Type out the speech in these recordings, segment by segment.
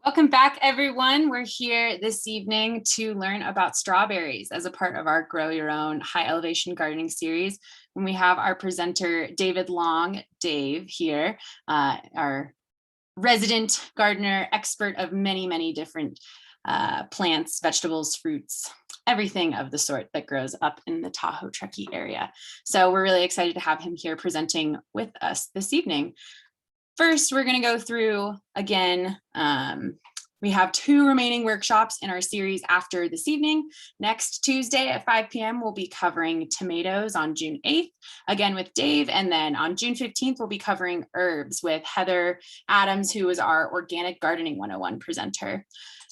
Welcome back, everyone. We're here this evening to learn about strawberries as a part of our Grow Your Own High Elevation Gardening series. And we have our presenter, David Long, Dave here, our resident gardener, expert of many, many different plants, vegetables, fruits, everything of the sort that grows up in the Tahoe, Truckee area. So we're really excited to have him here presenting with us this evening. First, we're going to go through again. We have 2 remaining workshops in our series after this evening. Next Tuesday at 5 p.m. we'll be covering tomatoes on June 8th, again with Dave. And then on June 15th, we'll be covering herbs with Heather Adams, who is our Organic Gardening 101 presenter.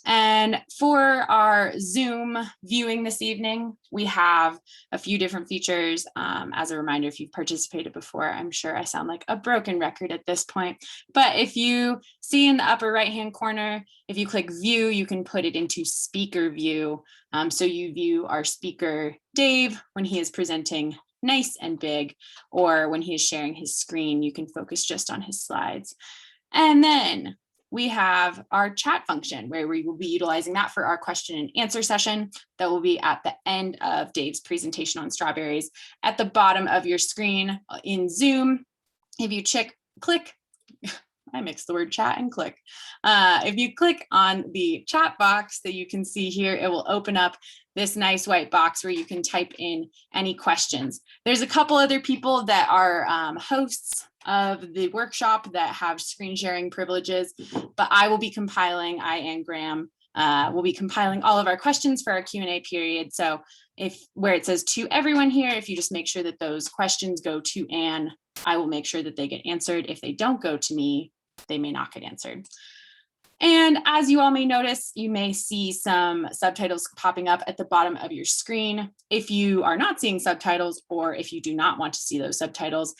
And for our Zoom viewing this evening, we have a few different features. As a reminder, if you've participated before, I'm sure I sound like a broken record at this point. But if you see in the upper right-hand corner, if you click view, you can put it into speaker view. So you view our speaker, Dave, when he is presenting nice and big, or when he is sharing his screen, you can focus just on his slides. And then we have our chat function where we will be utilizing that for our question and answer session that will be at the end of Dave's presentation on strawberries. At the bottom of your screen in Zoom, if you click, I mixed the word chat and click. If you click on the chat box that you can see here, it will open up this nice white box where you can type in any questions. There's a couple other people that are hosts of the workshop that have screen sharing privileges, but I will be compiling, I and Graham will be compiling all of our questions for our Q&A period. So where it says to everyone here, if you just make sure that those questions go to Anne, I will make sure that they get answered. If they don't go to me, they may not get answered. And as you all may notice, you may see some subtitles popping up at the bottom of your screen. If you are not seeing subtitles, or if you do not want to see those subtitles,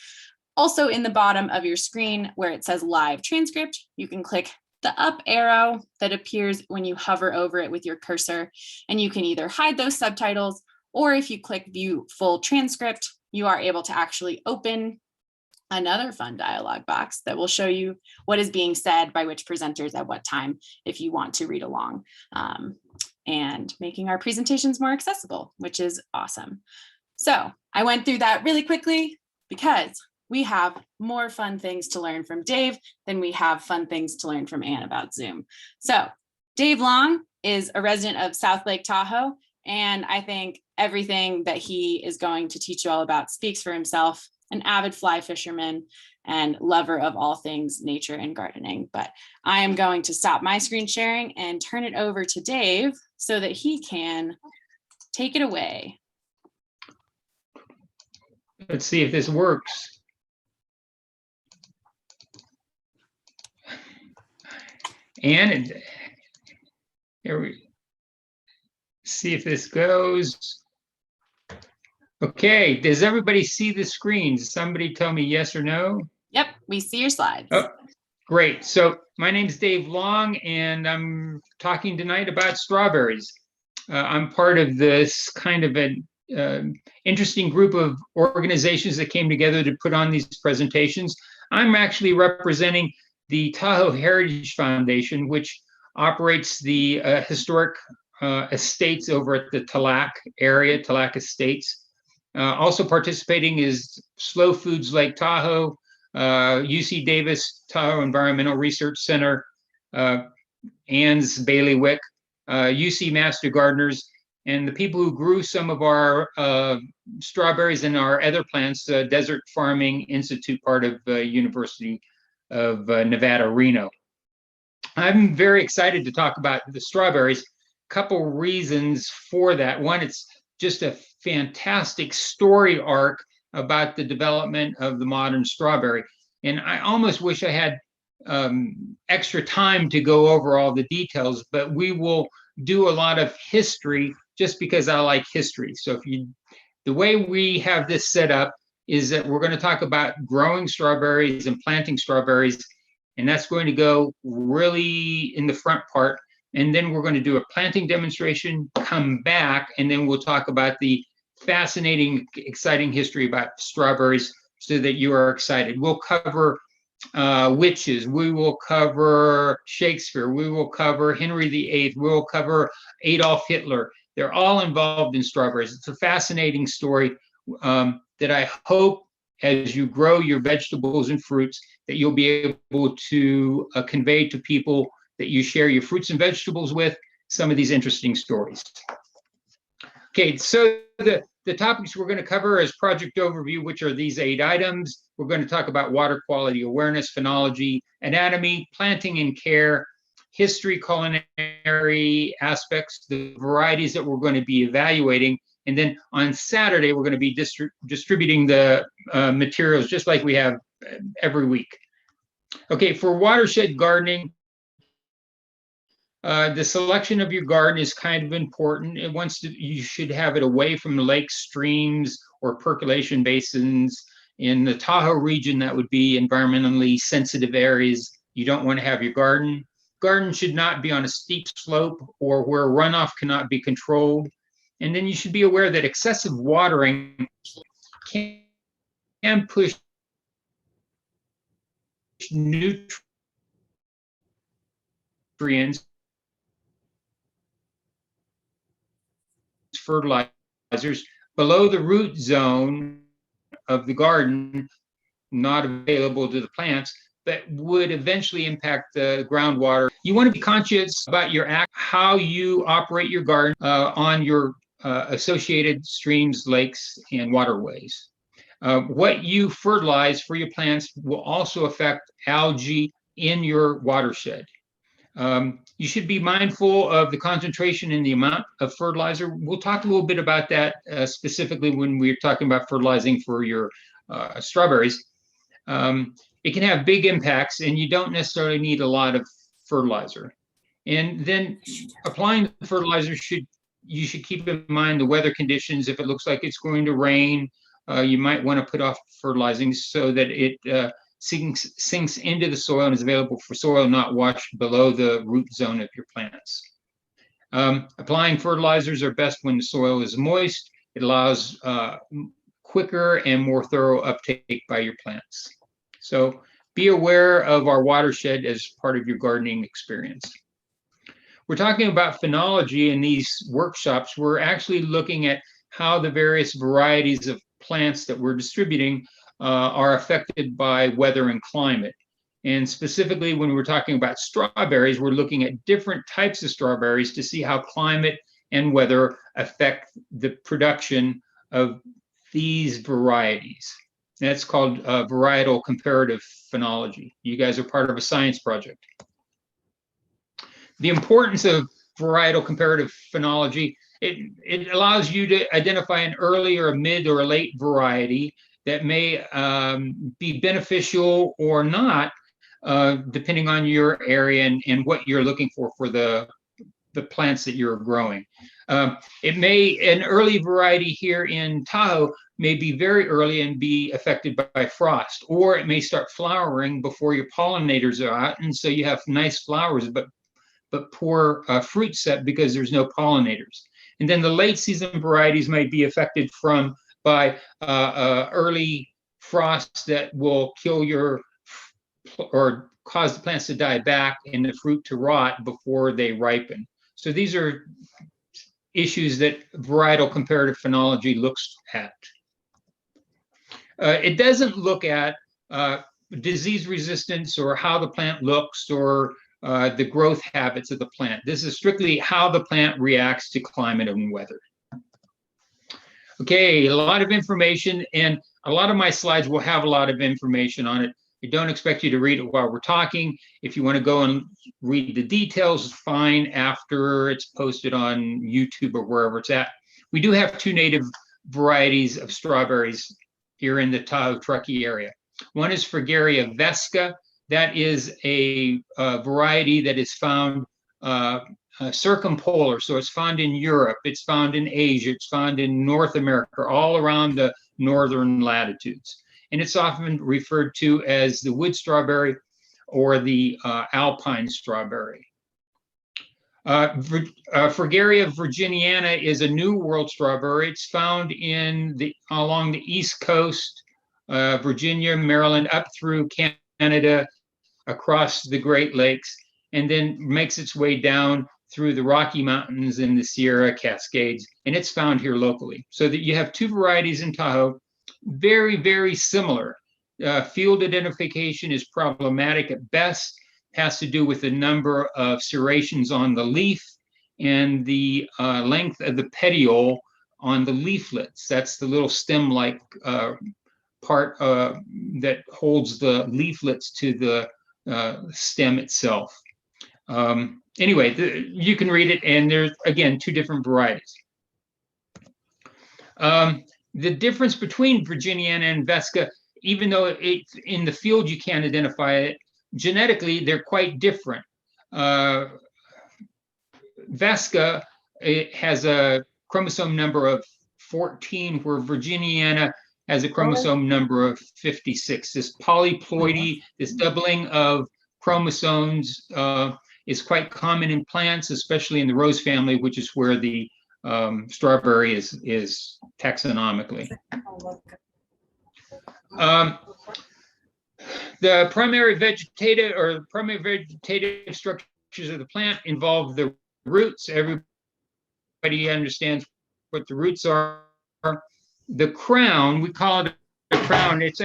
also in the bottom of your screen where it says live transcript, you can click the up arrow that appears when you hover over it with your cursor, and you can either hide those subtitles, or if you click view full transcript, you are able to actually open another fun dialog box that will show you what is being said by which presenters at what time if you want to read along, and making our presentations more accessible, which is awesome. So I went through that really quickly because we have more fun things to learn from Dave than we have fun things to learn from Anne about Zoom. So Dave Long is a resident of South Lake Tahoe, and I think everything that he is going to teach you all about speaks for himself. An avid fly fisherman and lover of all things nature and gardening. But I am going to stop my screen sharing and turn it over to Dave so that he can take it away. Let's see if this works. And here we see if this goes. Okay, does everybody see the screens? Somebody tell me yes or no. Yep, we see your slides. Oh, great. So my name's Dave Long, and I'm talking tonight about strawberries. I'm part of this kind of an interesting group of organizations that came together to put on these presentations. I'm actually representing the Tahoe Heritage Foundation, which operates the historic estates over at the Tallac area, Tallac Estates. Also participating is Slow Foods Lake Tahoe, UC Davis Tahoe Environmental Research Center, Ann's Bailiwick, UC Master Gardeners, and the people who grew some of our strawberries and our other plants, Desert Farming Institute, part of University of Nevada, Reno. I'm very excited to talk about the strawberries. Couple reasons for that. One, it's just a fantastic story arc about the development of the modern strawberry. And I almost wish I had extra time to go over all the details, but we will do a lot of history just because I like history. So the way we have this set up is that we're going to talk about growing strawberries and planting strawberries, and that's going to go really in the front part. And then we're going to do a planting demonstration, come back, and then we'll talk about the fascinating, exciting history about strawberries so that you are excited. We'll cover witches. We will cover Shakespeare. We will cover Henry VIII. We will cover Adolf Hitler. They're all involved in strawberries. It's a fascinating story that I hope as you grow your vegetables and fruits that you'll be able to convey to people that you share your fruits and vegetables with some of these interesting stories. Okay, so the topics we're going to cover is project overview, which are these 8 items. We're going to talk about water quality awareness, phenology, anatomy, planting and care, history, culinary aspects, the varieties that we're going to be evaluating. And then on Saturday, we're going to be distributing the materials just like we have every week. Okay, for watershed gardening, the selection of your garden is kind of important. You should have it away from the lakes, streams, or percolation basins. In the Tahoe region, that would be environmentally sensitive areas. You don't want to have your garden. Garden should not be on a steep slope or where runoff cannot be controlled. And then you should be aware that excessive watering can push nutrients fertilizers below the root zone of the garden, not available to the plants, that would eventually impact the groundwater. You want to be conscious about how you operate your garden on your associated streams, lakes, and waterways. What you fertilize for your plants will also affect algae in your watershed. You should be mindful of the concentration and the amount of fertilizer. We'll talk a little bit about that specifically when we're talking about fertilizing for your strawberries. It can have big impacts, and you don't necessarily need a lot of fertilizer. And then applying the fertilizer, you should keep in mind the weather conditions. If it looks like it's going to rain, you might want to put off fertilizing so that it sinks into the soil and is available for soil not washed below the root zone of your plants. Applying fertilizers are best when the soil is moist. It allows quicker and more thorough uptake by your plants. So be aware of our watershed as part of your gardening experience. We're talking about phenology in these workshops. We're actually looking at how the various varieties of plants that we're distributing are affected by weather and climate. And specifically, when we're talking about strawberries, we're looking at different types of strawberries to see how climate and weather affect the production of these varieties. That's called varietal comparative phenology. You guys are part of a science project. The importance of varietal comparative phenology, it allows you to identify an early or a mid or a late variety that may be beneficial or not, depending on your area and what you're looking for the plants that you're growing. An early variety here in Tahoe may be very early and be affected by frost, or it may start flowering before your pollinators are out, and so you have nice flowers, but poor fruit set because there's no pollinators. And then the late season varieties might be affected by early frost that will kill or cause the plants to die back and the fruit to rot before they ripen. So these are issues that varietal comparative phenology looks at. It doesn't look at disease resistance or how the plant looks or the growth habits of the plant. This is strictly how the plant reacts to climate and weather. Okay, a lot of information, and a lot of my slides will have a lot of information on it. I don't expect you to read it while we're talking. If you want to go and read the details, fine, after it's posted on YouTube or wherever it's at. We do have 2 native varieties of strawberries here in the Tahoe Truckee area. One is Fragaria vesca. That is a variety that is found circumpolar, so it's found in Europe, it's found in Asia, it's found in North America, all around the northern latitudes. And it's often referred to as the wood strawberry or the alpine strawberry. Fragaria virginiana is a New World strawberry. It's found along the East Coast, Virginia, Maryland, up through Canada, across the Great Lakes, and then makes its way down through the Rocky Mountains and the Sierra Cascades, and it's found here locally. So that you have two varieties in Tahoe, very, very similar. Field identification is problematic at best, has to do with the number of serrations on the leaf and the length of the petiole on the leaflets. That's the little stem-like part that holds the leaflets to the stem itself. Anyway, you can read it, and there's, again, two different varieties. The difference between Virginiana and Vesca, even though in the field you can't identify it, genetically they're quite different. Vesca, it has a chromosome number of 14, where Virginiana has a chromosome number of 56. This polyploidy, this doubling of chromosomes, is quite common in plants, especially in the rose family, which is where the strawberry is taxonomically. The primary vegetative structures of the plant involve the roots. Everybody understands what the roots are. The crown, we call it a crown. It's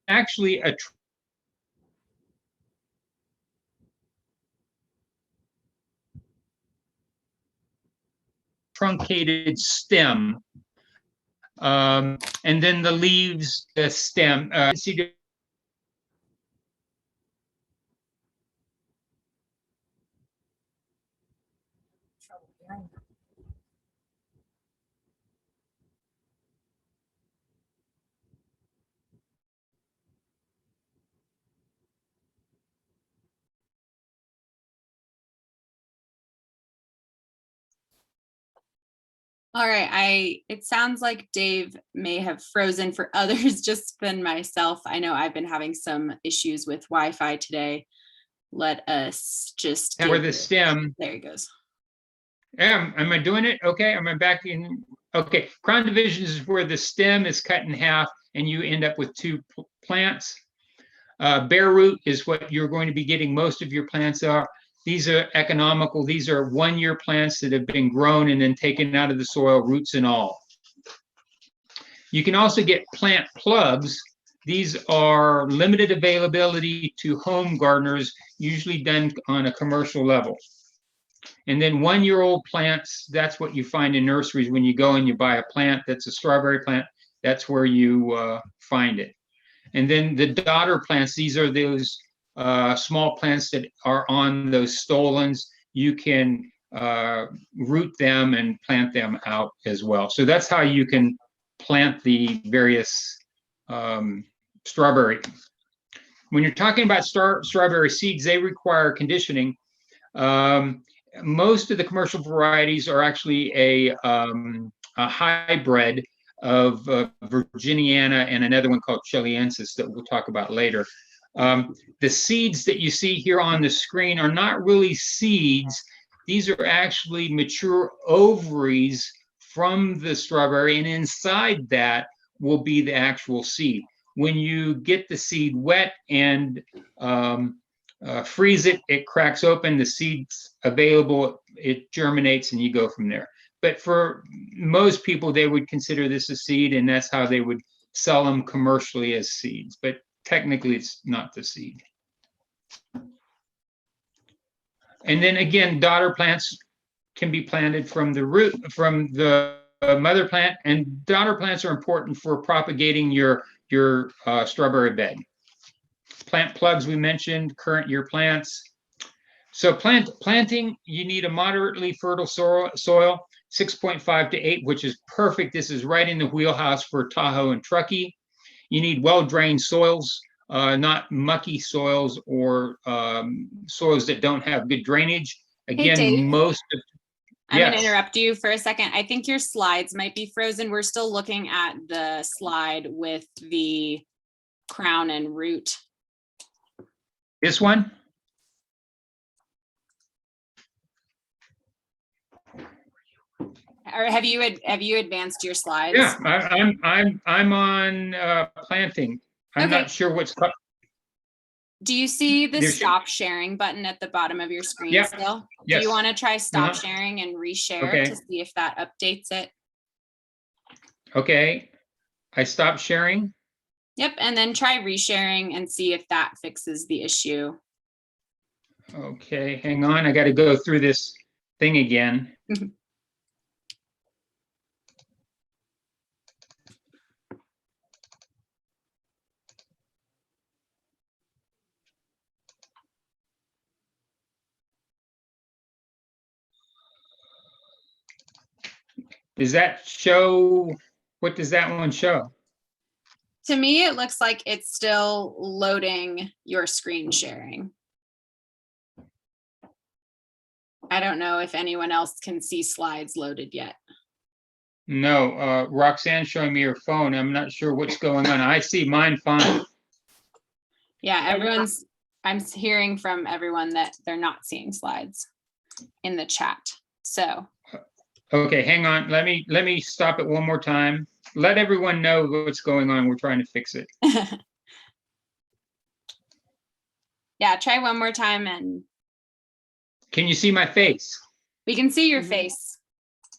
actually a truncated stem. And then the leaves, the stem. All right, it sounds like Dave may have frozen for others, just than myself. I know I've been having some issues with Wi-Fi today. Let us just where the stem. There he goes. Am I doing it? Okay, am I back in? Okay, crown divisions is where the stem is cut in half and you end up with two plants. Bare root is what you're going to be getting most of your plants are. These are economical. These are 1-year plants that have been grown and then taken out of the soil, roots and all. You can also get plant plugs. These are limited availability to home gardeners, usually done on a commercial level. And then 1-year-old plants, that's what you find in nurseries when you go and you buy a plant that's a strawberry plant. That's where you find it. And then the daughter plants, these are those small plants that are on those stolons. You can root them and plant them out as well. So that's how you can plant the various strawberry. When you're talking about strawberry seeds, they require conditioning. Most of the commercial varieties are actually a hybrid of Virginiana and another one called Chileensis that we'll talk about later. The seeds that you see here on the screen are not really seeds. These are actually mature ovaries from the strawberry, and inside that will be the actual seed. When you get the seed wet and freeze it, it cracks open, the seed's available, it germinates, and you go from there. But for most people, they would consider this a seed, and that's how they would sell them commercially as seeds. But technically, it's not the seed. And then again, daughter plants can be planted from the root, from the mother plant, and daughter plants are important for propagating your strawberry bed. Plant plugs we mentioned, current year plants. So planting, you need a moderately fertile soil, 6.5 to 8, which is perfect. This is right in the wheelhouse for Tahoe and Truckee. You need well-drained soils, not mucky soils or soils that don't have good drainage. Again, hey, Dave, I'm yes. going to interrupt you for a second. I think your slides might be frozen. We're still looking at the slide with the crown and root. This one? Or have you advanced your slides? Yeah, I'm on planting. I'm Okay. not sure what's Do you see the there. stop sharing button at the bottom of your screen Yeah. still? Do you Yes. want to try stop Uh-huh. sharing and reshare Okay. to see if that updates it? Okay. I stopped sharing. Yep, and then try resharing and see if that fixes the issue. Okay, hang on. I got to go through this thing again. Does that show? What does that one show? To me, it looks like it's still loading your screen sharing. I don't know if anyone else can see slides loaded yet. No, Roxanne's showing me her phone. I'm not sure what's going on. I see mine fine. Yeah, I'm hearing from everyone that they're not seeing slides in the chat. So Okay, hang on. Let me stop it one more time. Let everyone know what's going on. We're trying to fix it. yeah, try one more time and Can you see my face? we can see your face.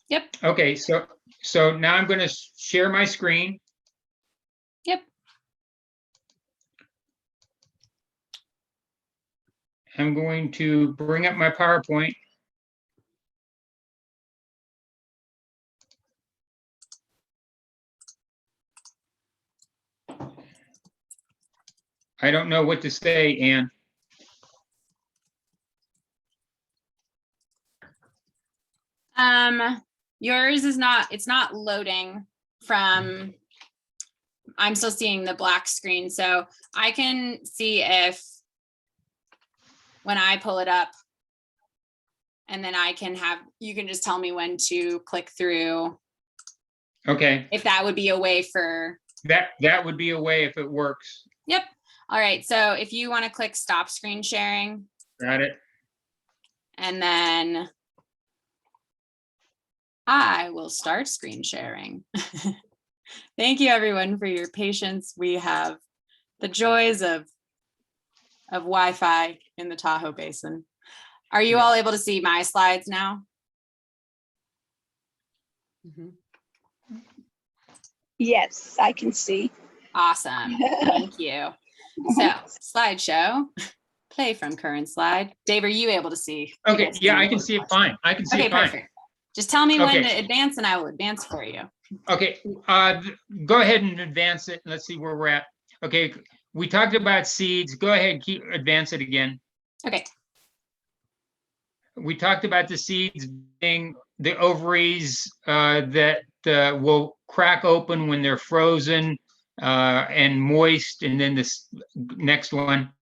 Yep. Okay, so now I'm going to share my screen. Yep. I'm going to bring up my PowerPoint. I don't know what to say, Ann. Yours is not, it's not loading from, I'm still seeing the black screen. So I can see if when I pull it up and then you can just tell me when to click through. Okay. If that would be a way for. That would be a way if it works. Yep. All right. So if you want to click stop screen sharing. Got it. And then I will start screen sharing. Thank you everyone for your patience. We have the joys of Wi-Fi in the Tahoe Basin. Are you all able to see my slides now? Yes, I can see. Awesome. Thank you. So slideshow, play from current slide. Dave, are you able to see? Okay, yeah, I can see it fine. I can see Okay, it fine. perfect. Just tell me when Okay. to advance and I will advance for you. Okay, go ahead and advance it. Let's see where we're at. Okay, we talked about seeds. Go ahead, advance it again. Okay. We talked about the seeds being the ovaries that will crack open when they're frozen and moist. And then this next one.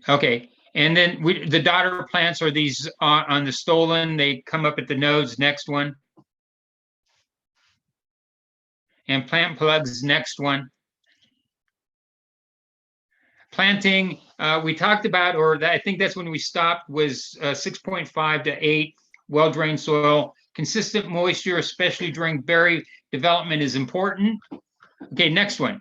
Okay. And then the daughter plants are these on the stolon. They come up at the nodes. Next one. And plant plugs, next one. Planting, we talked about, or I think that's when we stopped, was 6.5 to 8, well-drained soil. Consistent moisture, especially during berry development, is important. Okay, next one.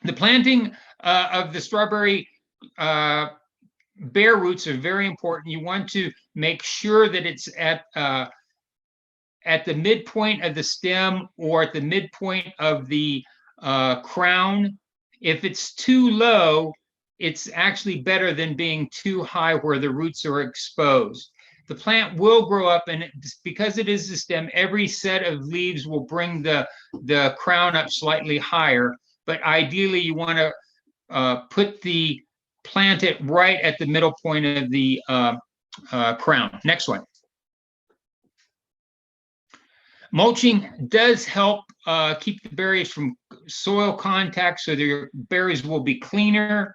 The planting of the strawberry bare roots are very important. You want to make sure that it's at the midpoint of the stem or at the midpoint of the crown. If it's too low, it's actually better than being too high where the roots are exposed. The plant will grow up, and because it is the stem, every set of leaves will bring the crown up slightly higher. But ideally, you want to plant it right at the middle point of the crown. Next one. Mulching does help keep the berries from soil contact, so their berries will be cleaner.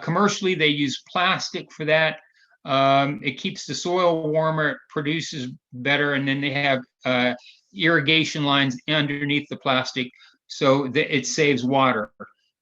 Commercially, they use plastic for that. It keeps the soil warmer, it produces better, and then they have irrigation lines underneath the plastic so that it saves water.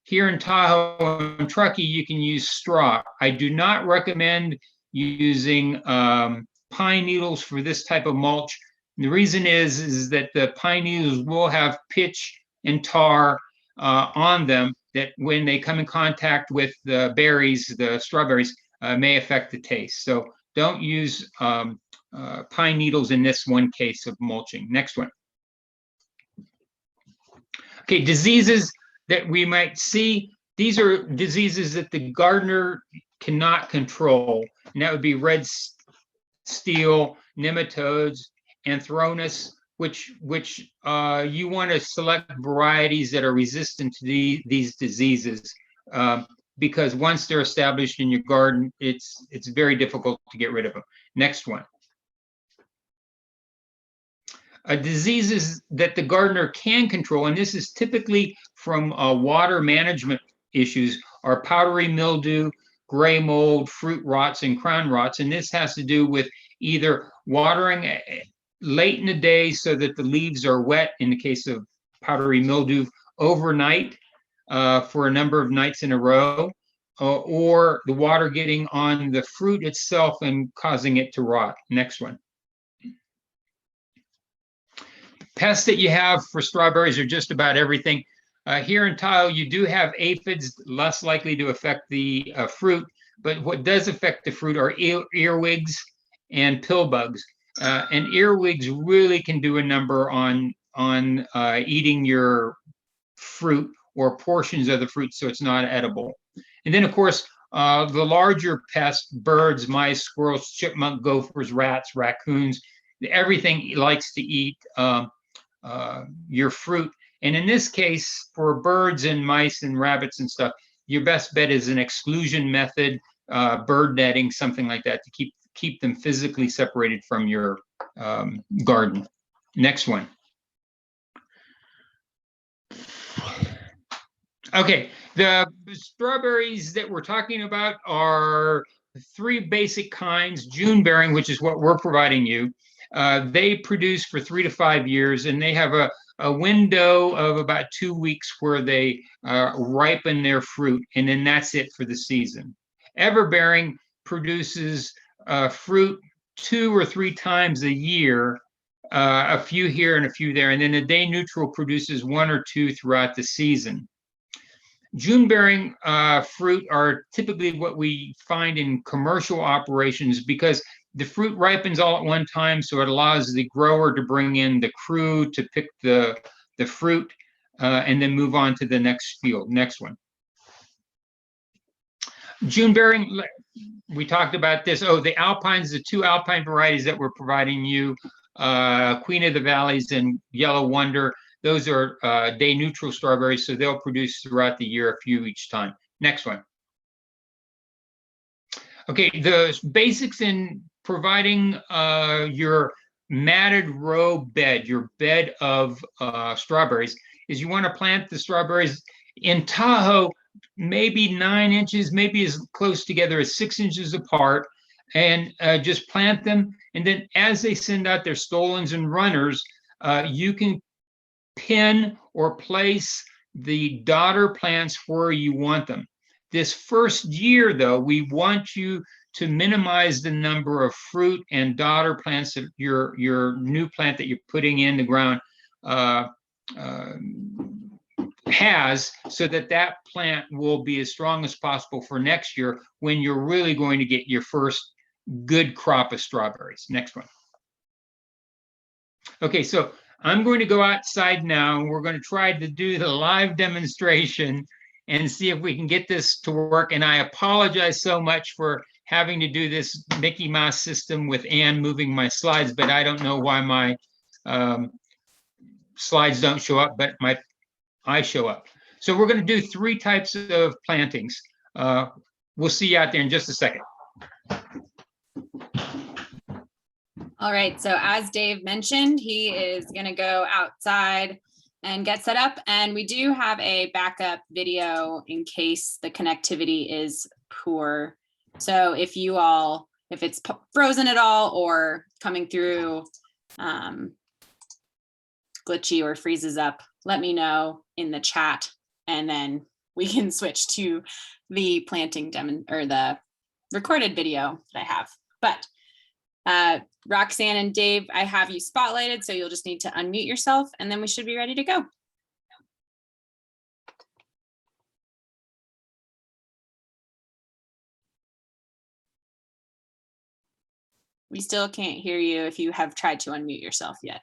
here in Tahoe and Truckee, you can use straw. I do not recommend using pine needles for this type of mulch. The reason is that the pine needles will have pitch and tar on them that when they come in contact with the berries, the strawberries, may affect the taste. So don't use pine needles in this one case of mulching. Next one. Okay, diseases that we might see. These are diseases that the gardener cannot control, and that would be red steel, nematodes, anthracnose, which you want to select varieties that are resistant to these diseases, because once they're established in your garden, it's very difficult to get rid of them. Next one. Diseases that the gardener can control, and this is typically from water management issues, are powdery mildew, gray mold, fruit rots, and crown rots. And this has to do with either watering late in the day so that the leaves are wet, in the case of powdery mildew, overnight for a number of nights in a row, or the water getting on the fruit itself and causing it to rot. Next one. Pests that you have for strawberries are just about everything. Here in Tahoe, you do have aphids, less likely to affect the fruit, but what does affect the fruit are earwigs and pill bugs. And earwigs really can do a number on eating your fruit or portions of the fruit, so it's not edible. And then, of course, the larger pests, birds, mice, squirrels, chipmunk, gophers, rats, raccoons, everything likes to eat your fruit. And in this case, for birds and mice and rabbits and stuff, your best bet is an exclusion method, bird netting, something like that, to keep them physically separated from your garden. Next one. Okay, the strawberries that we're talking about are three basic kinds. June bearing, which is what we're providing you. They produce for 3 to 5 years, and they have a window of about 2 weeks where they ripen their fruit, and then that's it for the season. Everbearing produces fruit 2 or 3 times a year, a few here and a few there, and then a day neutral produces 1 or 2 throughout the season. June-bearing fruit are typically what we find in commercial operations because the fruit ripens all at one time, so it allows the grower to bring in the crew to pick the fruit and then move on to the next field. Next one. June-bearing, we talked about this. Oh, the alpines, the 2 alpine varieties that we're providing you, Queen of the Valleys and Yellow Wonder. Those are day neutral strawberries, so they'll produce throughout the year, a few each time. Next one. Okay, the basics in providing your matted row bed, your bed of strawberries, is you want to plant the strawberries in Tahoe, maybe 9 inches, maybe as close together as 6 inches apart, and just plant them. And then as they send out their stolons and runners, you can pin or place the daughter plants where you want them. This first year, though, we want you to minimize the number of fruit and daughter plants that your new plant that you're putting in the ground has, so that plant will be as strong as possible for next year when you're really going to get your first good crop of strawberries. Next one. Okay, so I'm going to go outside now, and we're going to try to do the live demonstration and see if we can get this to work. And I apologize so much for having to do this Mickey Mouse system with Ann moving my slides, but I don't know why my slides don't show up, but I show up. So we're going to do 3 types of plantings. We'll see you out there in just a second. All right, so as Dave mentioned, he is going to go outside and get set up. And we do have a backup video in case the connectivity is poor. So if it's frozen at all or coming through glitchy or freezes up, let me know in the chat, and then we can switch to the planting or the recorded video that I have. But Roxanne and Dave, I have you spotlighted, so you'll just need to unmute yourself and then we should be ready to go. We still can't hear you if you have tried to unmute yourself yet.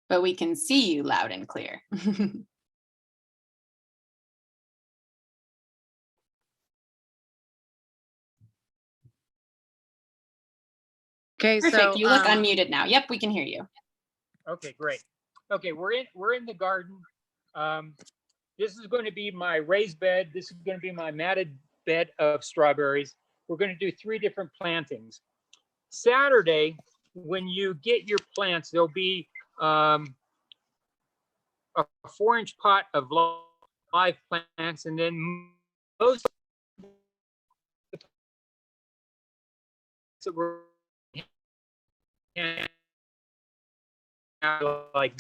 But we can see you loud and clear. Okay, Perfect. so You look unmuted now. Yep, we can hear you. okay, great. Okay, we're in the garden. This is going to be my raised bed. This is going to be my matted bed of strawberries. We're going to do 3 different plantings. Saturday, when you get your plants, there'll be a 4-inch pot of live plants, and then most of the plants that we're like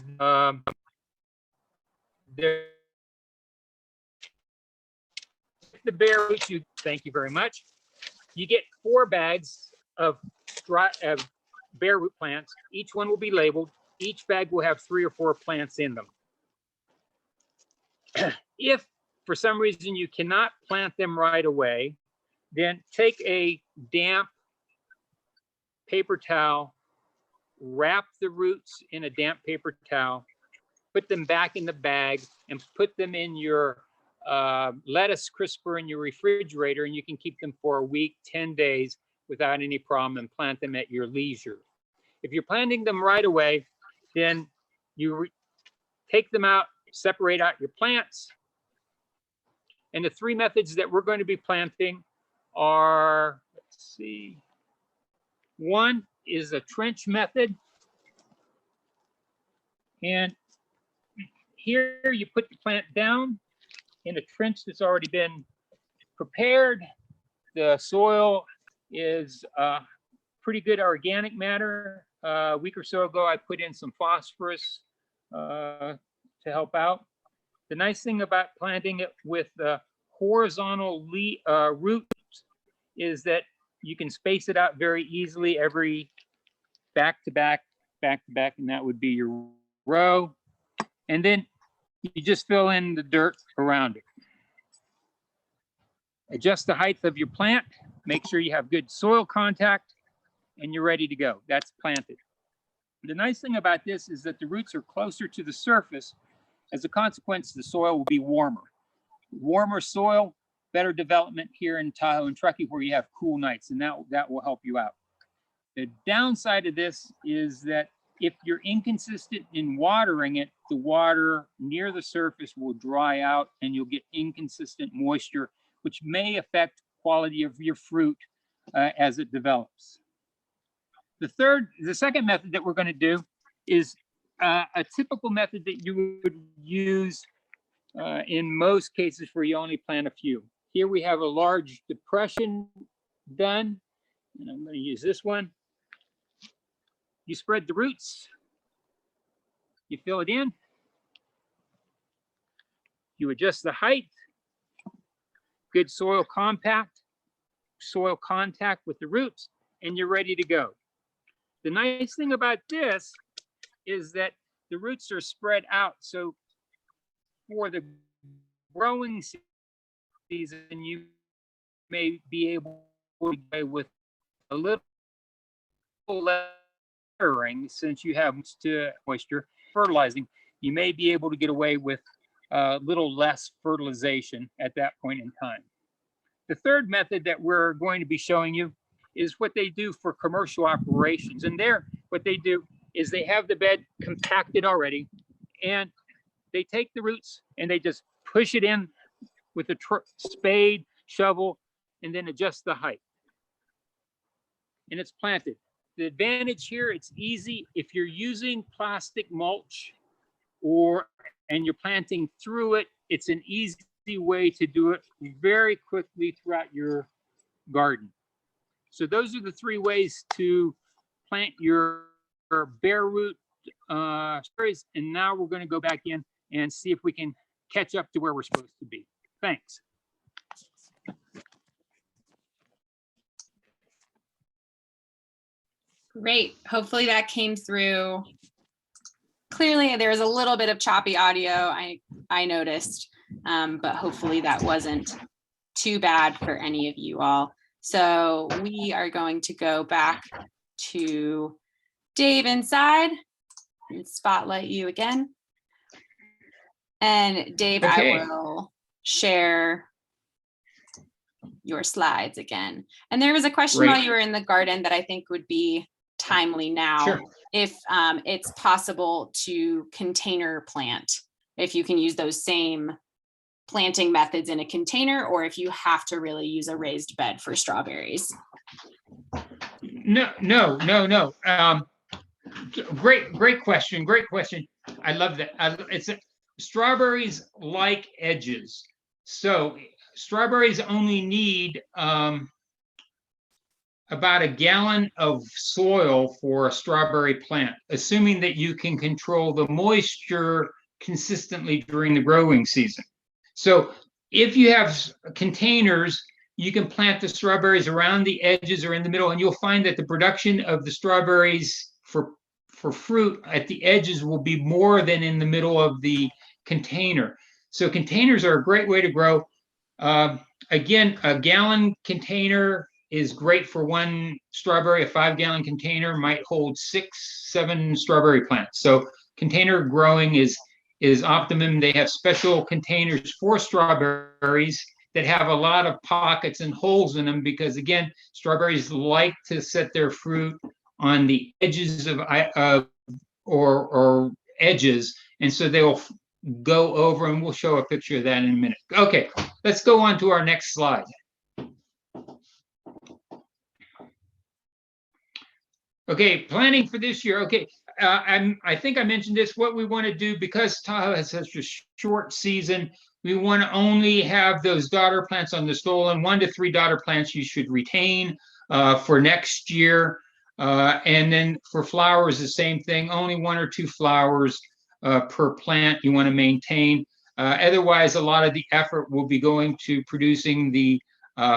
the bare roots. You thank you very much. You get 4 bags of bare root plants. Each one will be labeled. Each bag will have 3 or 4 plants in them. If for some reason you cannot plant them right away, then take a damp paper towel, wrap the roots in a damp paper towel, put them back in the bag, and put them in your lettuce crisper in your refrigerator, and you can keep them for a week, 10 days without any problem, and plant them at your leisure. If you're planting them right away, then you take them out, separate out your plants. And the 3 methods that we're going to be planting are, let's see, one is a trench method. And here you put the plant down in a trench that's already been prepared. The soil is pretty good organic matter. A week or so ago, I put in some phosphorus to help out. The nice thing about planting it with horizontal roots is that you can space it out very easily every back to back, and that would be your row. And then you just fill in the dirt around it. Adjust the height of your plant. Make sure you have good soil contact, and you're ready to go. That's planted. The nice thing about this is that the roots are closer to the surface. As a consequence, the soil will be warmer. Warmer soil, better development here in Tahoe and Truckee where you have cool nights, and that will help you out. The downside of this is that if you're inconsistent in watering it, the water near the surface will dry out and you'll get inconsistent moisture, which may affect quality of your fruit as it develops. The second method that we're going to do is a typical method that you would use in most cases where you only plant a few. Here we have a large depression done, and I'm going to use this one. You spread the roots, you fill it in, you adjust the height, good soil contact with the roots, and you're ready to go. The nice thing about this is that the roots are spread out, so for the growing season, you may be able to get with a little layering, since you have moisture. Fertilizing, you may be able to get away with a little less fertilization at that point in time. The third method that we're going to be showing you is what they do for commercial operations. And there, what they do is they have the bed compacted already, and they take the roots and they just push it in with a spade, shovel, and then adjust the height. And it's planted. The advantage here, it's easy. If you're using plastic mulch and you're planting through it, it's an easy way to do it very quickly throughout your garden. So those are the 3 ways to plant your bare root strawberries, and now we're going to go back in and see if we can catch up to where we're supposed to be. Thanks. Great. Hopefully that came through clearly. There was a little bit of choppy audio, I noticed, but hopefully that wasn't too bad for any of you all. So we are going to go back to Dave inside and spotlight you again. And Dave, Okay. I will share your slides again. And there was a question Great. while you were in the garden that I think would be timely now. Sure. If it's possible to container plant, if you can use those same planting methods in a container, or if you have to really use a raised bed for strawberries. No. Great question. Great question. I love that. Strawberries like edges. So strawberries only need about a gallon of soil for a strawberry plant, assuming that you can control the moisture consistently during the growing season. So if you have containers, you can plant the strawberries around the edges or in the middle, and you'll find that the production of the strawberries for fruit at the edges will be more than in the middle of the container. So containers are a great way to grow. Again, a gallon container is great for one strawberry. A 5-gallon container might hold 6-7 strawberry plants. So container growing is optimum. They have special containers for strawberries that have a lot of pockets and holes in them because, again, strawberries like to set their fruit on the edges of or edges, and so they'll go over, and we'll show a picture of that in a minute. Okay, let's go on to our next slide. Okay, planning for this year. Okay, I think I mentioned this. What we want to do, because Tahoe has such a short season, we want to only have those daughter plants on the stolon. 1 to 3 daughter plants you should retain for next year. And then for flowers, the same thing. Only 1 or 2 flowers per plant you want to maintain. Otherwise, a lot of the effort will be going to producing the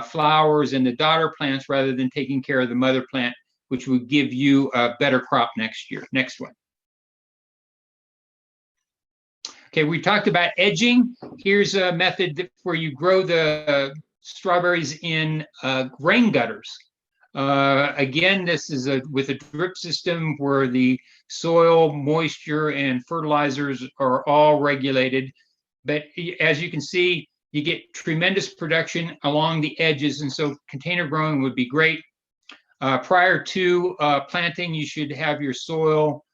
flowers and the daughter plants rather than taking care of the mother plant, which would give you a better crop next year. Next one. Okay, we talked about edging. Here's a method where you grow the strawberries in grain gutters. Again, this is with a drip system where the soil, moisture, and fertilizers are all regulated. But as you can see, you get tremendous production along the edges, and so container growing would be great. Prior to planting, you should have your soil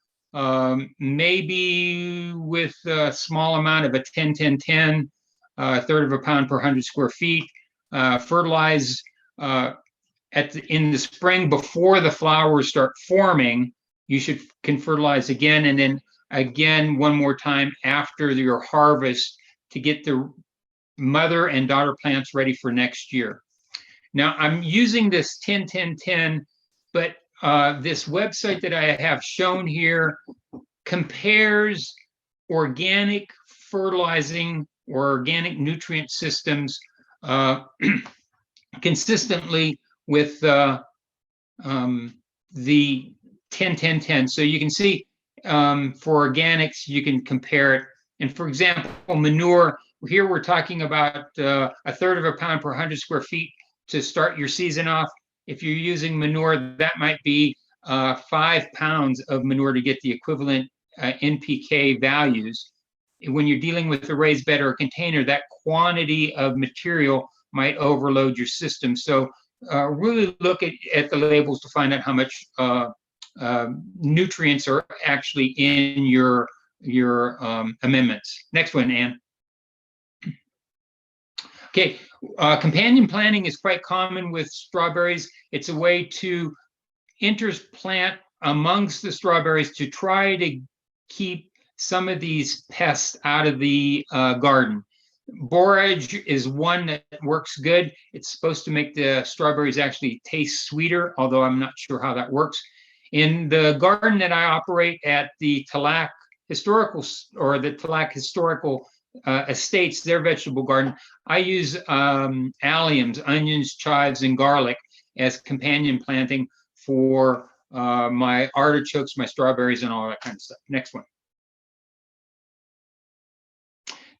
maybe with a small amount of a 10-10-10, a third of a pound per 100 square feet. Fertilize in the spring before the flowers start forming. You can fertilize again, and then again one more time after your harvest to get the mother and daughter plants ready for next year. Now I'm using this 10-10-10, but this website that I have shown here compares organic fertilizing or organic nutrient systems consistently with the 10-10-10. So you can see for organics, you can compare it. And for example, manure, here we're talking about a third of a pound per 100 square feet to start your season off. If you're using manure, that might be 5 pounds of manure to get the equivalent NPK values. When you're dealing with a raised bed or a container, that quantity of material might overload your system. So really look at the labels to find out how much nutrients are actually in your amendments. Next one, Ann. Okay, companion planting is quite common with strawberries. It's a way to interplant amongst the strawberries to try to keep some of these pests out of the garden. Borage is one that works good. It's supposed to make the strawberries actually taste sweeter, although I'm not sure how that works. In the garden that I operate at the Tallac Historical Estates, their vegetable garden, I use alliums, onions, chives, and garlic as companion planting for my artichokes, my strawberries, and all that kind of stuff. Next one.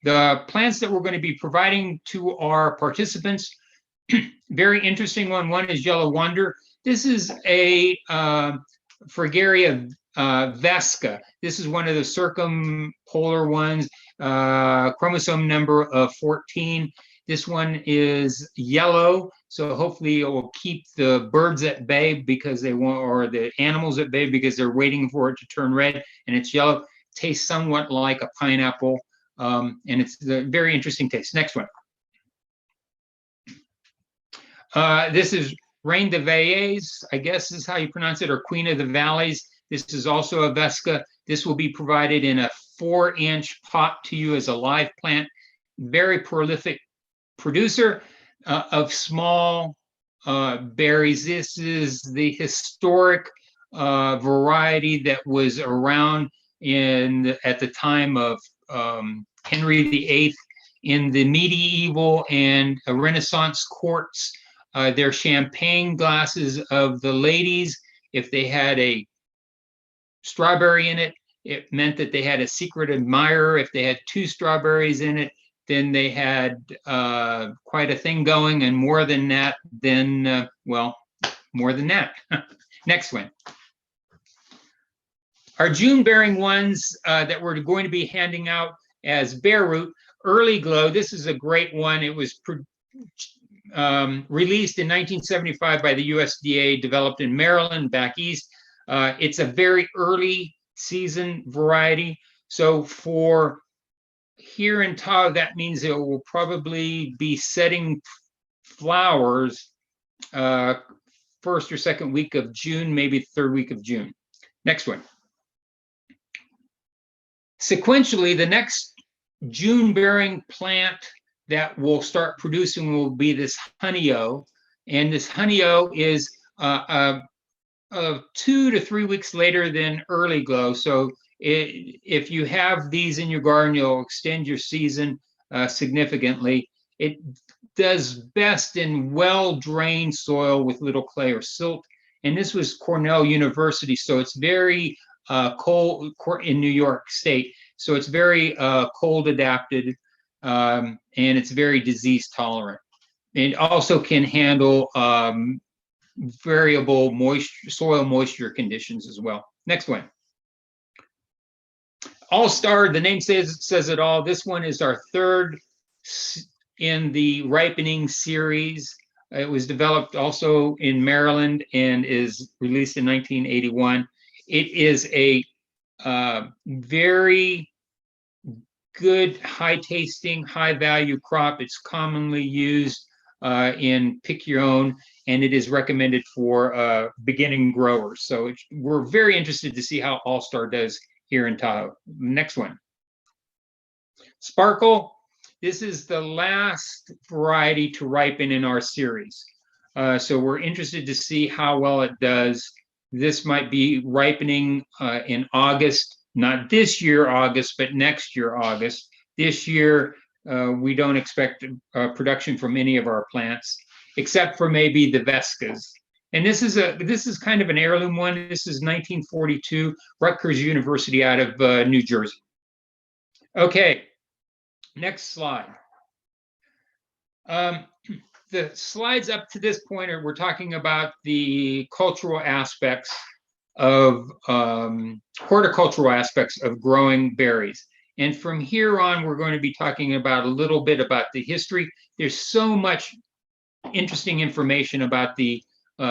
The plants that we're going to be providing to our participants, very interesting one. One is Yellow Wonder. This is a Fragaria vesca. This is one of the circumpolar ones, chromosome number of 14. This one is yellow, so hopefully it will keep the birds at bay because they want, or the animals at bay because they're waiting for it to turn red, and it's yellow. Tastes somewhat like a pineapple, and it's a very interesting taste. Next one. This is Reine de Valles, I guess is how you pronounce it, or Queen of the Valleys. This is also a vesca. This will be provided in a 4-inch pot to you as a live plant. Very prolific producer of small berries. This is the historic variety that was around at the time of Henry VIII in the medieval and Renaissance courts. They're champagne glasses of the ladies. If they had a strawberry in it, it meant that they had a secret admirer. If they had 2 strawberries in it, then they had quite a thing going, and more than that, then, well, more than that. Next one. Our June-bearing ones that we're going to be handing out as bare root, Early Glow. This is a great one. It was released in 1975 by the USDA, developed in Maryland, back east. It's a very early season variety. So for here in Tahoe, that means it will probably be setting flowers first or second week of June, maybe third week of June. Next one. Sequentially, the next June-bearing plant that will start producing will be this Honeyo. And this Honeyo is 2 to 3 weeks later than Early Glow. So if you have these in your garden, you'll extend your season significantly. It does best in well-drained soil with little clay or silt. And this was Cornell University, so it's very cold in New York State. So it's very cold adapted, and it's very disease tolerant. It also can handle variable soil moisture conditions as well. Next one. All-Star, the name says it all. This one is our third in the ripening series. It was developed also in Maryland and is released in 1981. It is a very good, high-tasting, high-value crop. It's commonly used in pick your own, and it is recommended for beginning growers. So we're very interested to see how All-Star does here in Tahoe. Next one. Sparkle. This is the last variety to ripen in our series. So we're interested to see how well it does. This might be ripening in August, not this year August, but next year August. This year, we don't expect production from any of our plants, except for maybe the vescas. And this is kind of an heirloom one. This is 1942, Rutgers University out of New Jersey. Okay, next slide. The slides up to this point we're talking about the cultural aspects of horticultural aspects of growing berries. And from here on, we're going to be talking about a little bit about the history. There's so much interesting information about the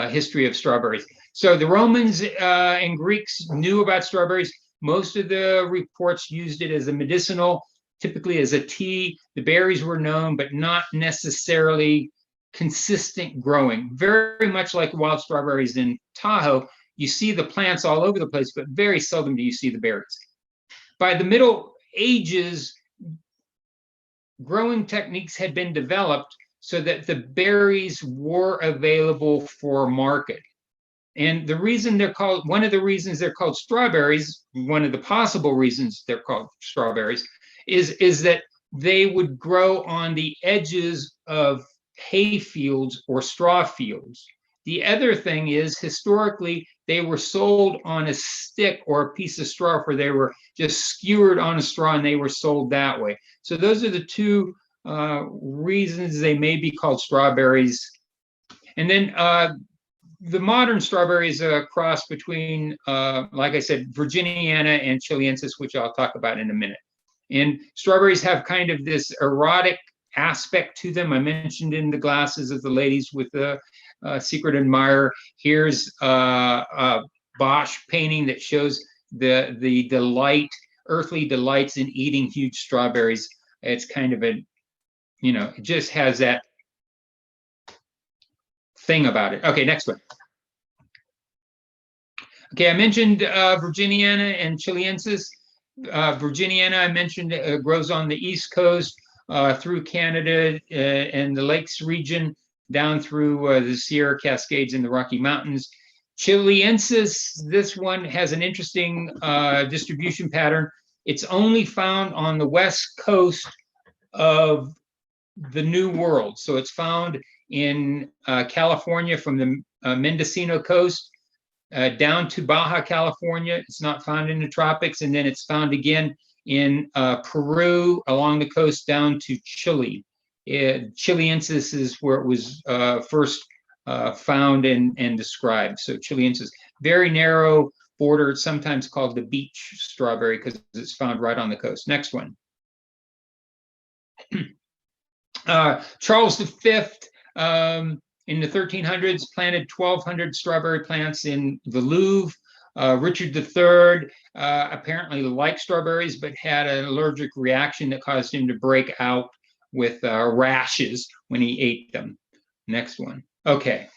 history of strawberries. So the Romans and Greeks knew about strawberries. Most of the reports used it as a medicinal, typically as a tea. The berries were known, but not necessarily consistent growing. Very much like wild strawberries in Tahoe, you see the plants all over the place, but very seldom do you see the berries. By the Middle Ages, growing techniques had been developed so that the berries were available for market. And the reason they're called, one of the reasons they're called strawberries, one of the possible reasons they're called strawberries, is that they would grow on the edges of hay fields or straw fields. The other thing is, historically, they were sold on a stick or a piece of straw, where they were just skewered on a straw and they were sold that way. So those are the two reasons they may be called strawberries. And then the modern strawberry is a cross between, like I said, Virginiana and Chileensis, which I'll talk about in a minute. And strawberries have kind of this erotic aspect to them. I mentioned in the glasses of the ladies with the secret admirer. Here's a Bosch painting that shows the delight, earthly delights in eating huge strawberries. It's kind of a, it just has that thing about it. Okay, next one. Okay, I mentioned Virginiana and Chileensis. Virginiana, I mentioned, grows on the East Coast through Canada and the Lakes region, down through the Sierra Cascades and the Rocky Mountains. Chileensis, this one has an interesting distribution pattern. It's only found on the west coast of the New World. So it's found in California from the Mendocino coast down to Baja California. It's not found in the tropics. And then it's found again in Peru along the coast down to Chile. Chileensis is where it was first found and described. So Chileensis, very narrow border. It's sometimes called the beach strawberry because it's found right on the coast. Next one. Charles V in the 1300s planted 1,200 strawberry plants in the Louvre. Richard III apparently liked strawberries, but had an allergic reaction that caused him to break out with rashes when he ate them. Next one. Okay.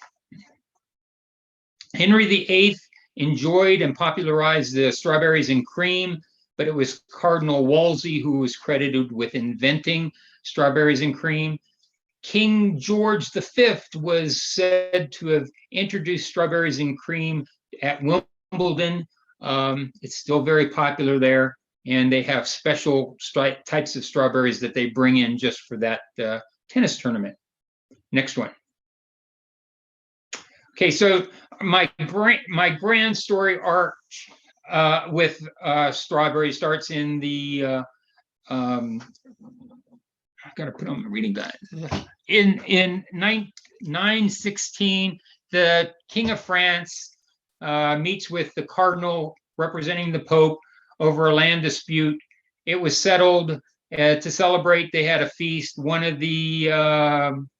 Henry VIII enjoyed and popularized the strawberries and cream, but it was Cardinal Wolsey who was credited with inventing strawberries and cream. King George V was said to have introduced strawberries and cream at Wimbledon. It's still very popular there, and they have special types of strawberries that they bring in just for that tennis tournament. Next one. Okay, so my grand story arc with strawberry starts in the I've got to put on my reading guide. In 916, the King of France meets with the cardinal representing the Pope over a land dispute. It was settled to celebrate. They had a feast. One of the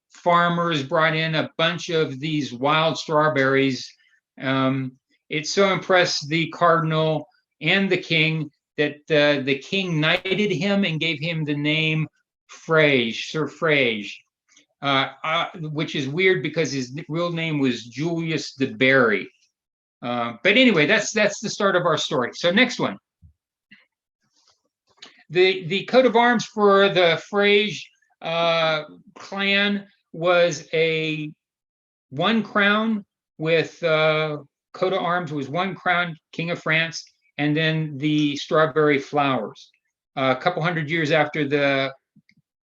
farmers brought in a bunch of these wild strawberries. It so impressed the cardinal and the king that the king knighted him and gave him the name Frege, Sir Frege, which is weird because his real name was Julius de Berry. But anyway, that's the start of our story. So next one. The coat of arms for the Frege clan was a one crown with coat of arms was one crown, King of France, and then the strawberry flowers. A couple hundred years after the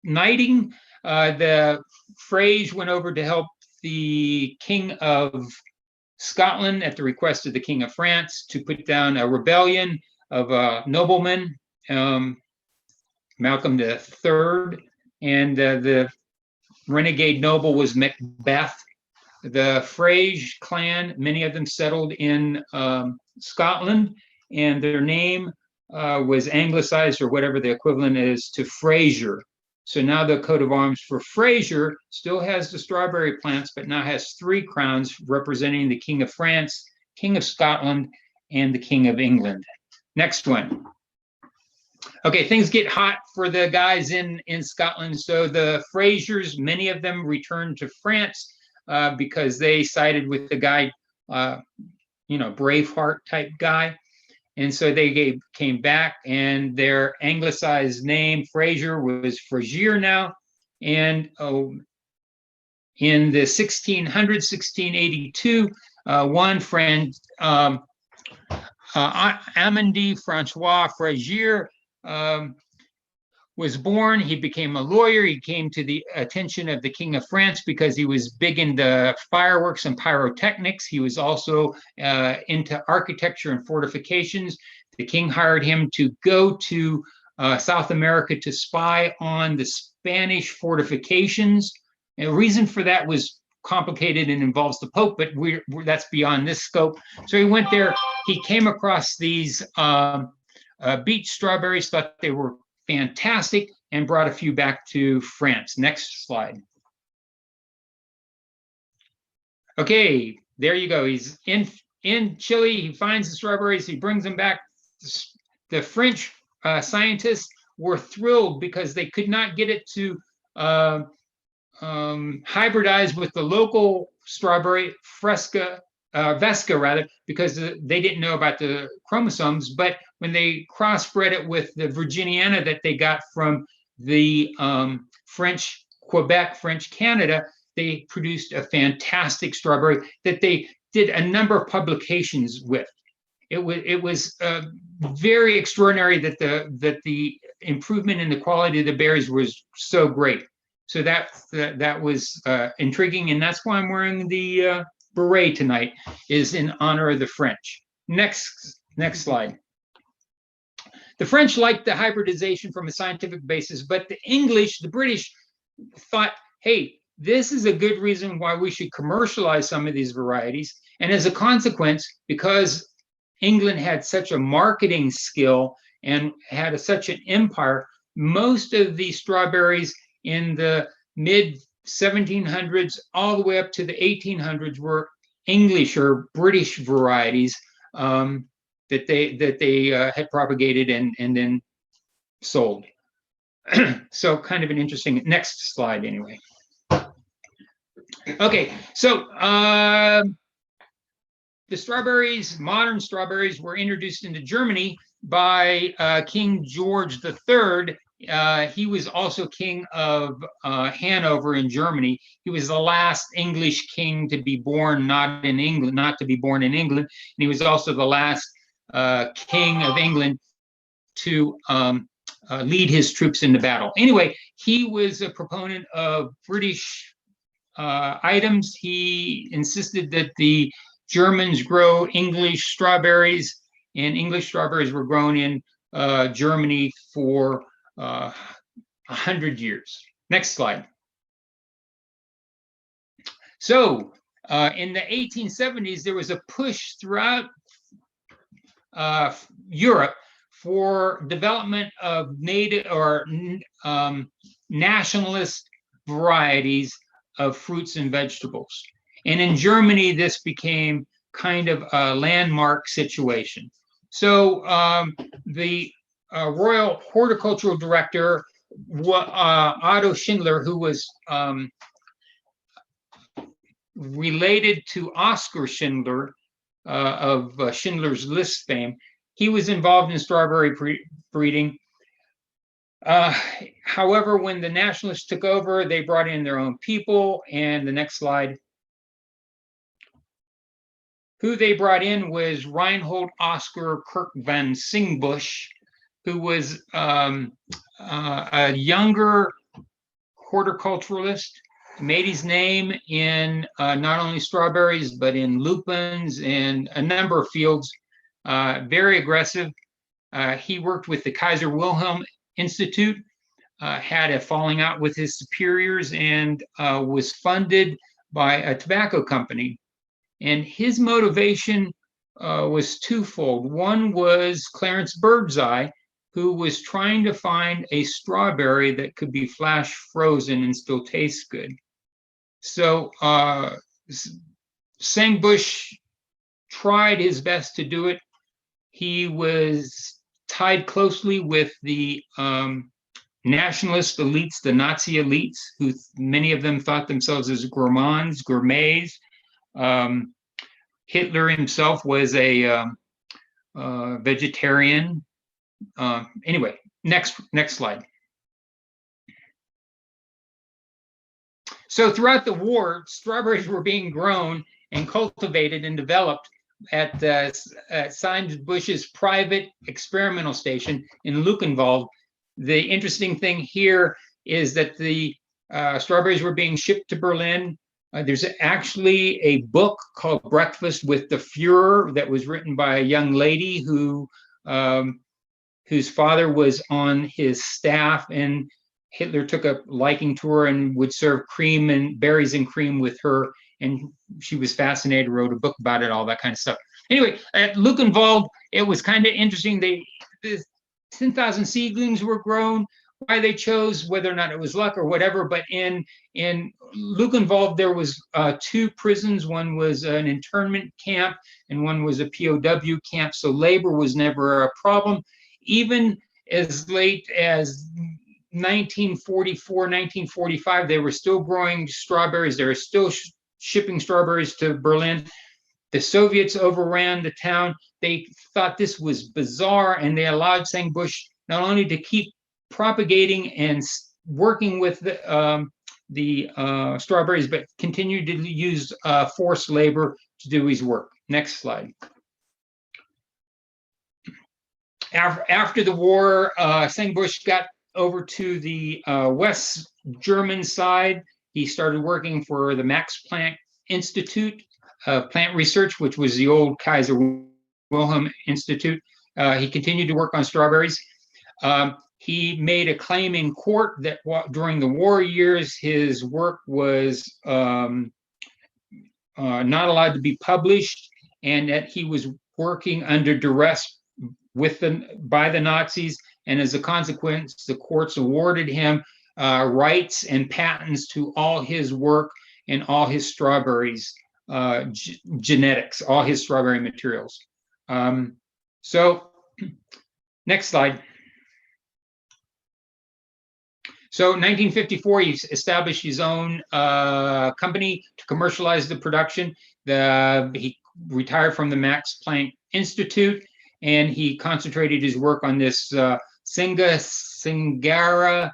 knighting, the Frege went over to help the King of Scotland at the request of the King of France to put down a rebellion of noblemen, Malcolm III, and the renegade noble was Macbeth. The Frege clan, many of them settled in Scotland, and their name was anglicized, or whatever the equivalent is, to Fraser. So now the coat of arms for Fraser still has the strawberry plants, but now has three crowns representing the King of France, King of Scotland, and the King of England. Next one. Okay, things get hot for the guys in Scotland. So the Frasers, many of them returned to France because they sided with the guy, Braveheart type guy. And so they came back, and their anglicized name, Fraser, was Frazier now. And in the 1682, one friend, Amandy Francois Fragier, was born. He became a lawyer. He came to the attention of the King of France because he was big into fireworks and pyrotechnics. He was also into architecture and fortifications. The king hired him to go to South America to spy on the Spanish fortifications. And the reason for that was complicated and involves the Pope, but that's beyond this scope. So he went there. He came across these beach strawberries, thought they were fantastic, and brought a few back to France. Next slide. Okay, there you go. He's in Chile. He finds the strawberries. He brings them back. The French scientists were thrilled because they could not get it to hybridize with the local strawberry, Vesca rather, because they didn't know about the chromosomes. But when they crossbred it with the Virginiana that they got from the French Quebec, French Canada, they produced a fantastic strawberry that they did a number of publications with. It was very extraordinary that the improvement in the quality of the berries was so great. So that was intriguing, and that's why I'm wearing the beret tonight, is in honor of the French. Next slide. The French liked the hybridization from a scientific basis, but the British thought, hey, this is a good reason why we should commercialize some of these varieties. And as a consequence, because England had such a marketing skill and had such an empire, most of the strawberries in the mid 1700s all the way up to the 1800s were English or British varieties that they had propagated and then sold. So kind of an interesting, next slide anyway. Okay, so the strawberries, modern strawberries, were introduced into Germany by King George III. He was also king of Hanover in Germany. He was the last English king to be born not in England, not to be born in England. And he was also the last king of England to lead his troops into battle. Anyway, he was a proponent of British items. He insisted that the Germans grow English strawberries, and English strawberries were grown in Germany for 100 years. Next slide. So in the 1870s, there was a push throughout Europe for development of native or nationalist varieties of fruits and vegetables. And in Germany, this became kind of a landmark situation. So the Royal Horticultural Director, Otto Schindler, who was related to Oskar Schindler of Schindler's List fame, he was involved in strawberry breeding. However, when the nationalists took over, they brought in their own people. And the next slide. Who they brought in was Reinhold Oskar Kirk van Singbusch, who was a younger horticulturalist, made his name in not only strawberries, but in lupins and a number of fields, very aggressive. He worked with the Kaiser Wilhelm Institute, had a falling out with his superiors, and was funded by a tobacco company. And his motivation was twofold. One was Clarence Birdseye, who was trying to find a strawberry that could be flash frozen and still taste good. So Singbusch tried his best to do it. He was tied closely with the nationalist elites, the Nazi elites, who many of them thought themselves as gourmands, gourmets. Hitler himself was a vegetarian. Anyway, next slide. So throughout the war, strawberries were being grown and cultivated and developed at Symes Bush's private experimental station in Luckenwald. The interesting thing here is that the strawberries were being shipped to Berlin. There's actually a book called Breakfast with the Fuhrer that was written by a young lady whose father was on his staff, and Hitler took a liking to her and would serve cream and berries and cream with her. And she was fascinated, wrote a book about it, all that kind of stuff. Anyway, at Luckenwald, it was kind of interesting. The 10,000 seedlings were grown. Why they chose, whether or not it was luck or whatever, but in Luckenwald, there was 2 prisons. One was an internment camp and one was a POW camp, so labor was never a problem. Even as late as 1944, 1945, they were still growing strawberries. They were still shipping strawberries to Berlin. The Soviets overran the town. They thought this was bizarre, and they allowed Symes Bush not only to keep propagating and working with the strawberries, but continued to use forced labor to do his work. Next slide. After the war, Symes Bush got over to the West German side. He started working for the Max Planck Institute of Plant Research, which was the old Kaiser Wilhelm Institute. He continued to work on strawberries. He made a claim in court that during the war years, his work was not allowed to be published, and that he was working under duress by the Nazis. And as a consequence, the courts awarded him rights and patents to all his work and all his strawberries, genetics, all his strawberry materials. So next slide. So 1954, he established his own company to commercialize the production. He retired from the Max Planck Institute, and he concentrated his work on this Singara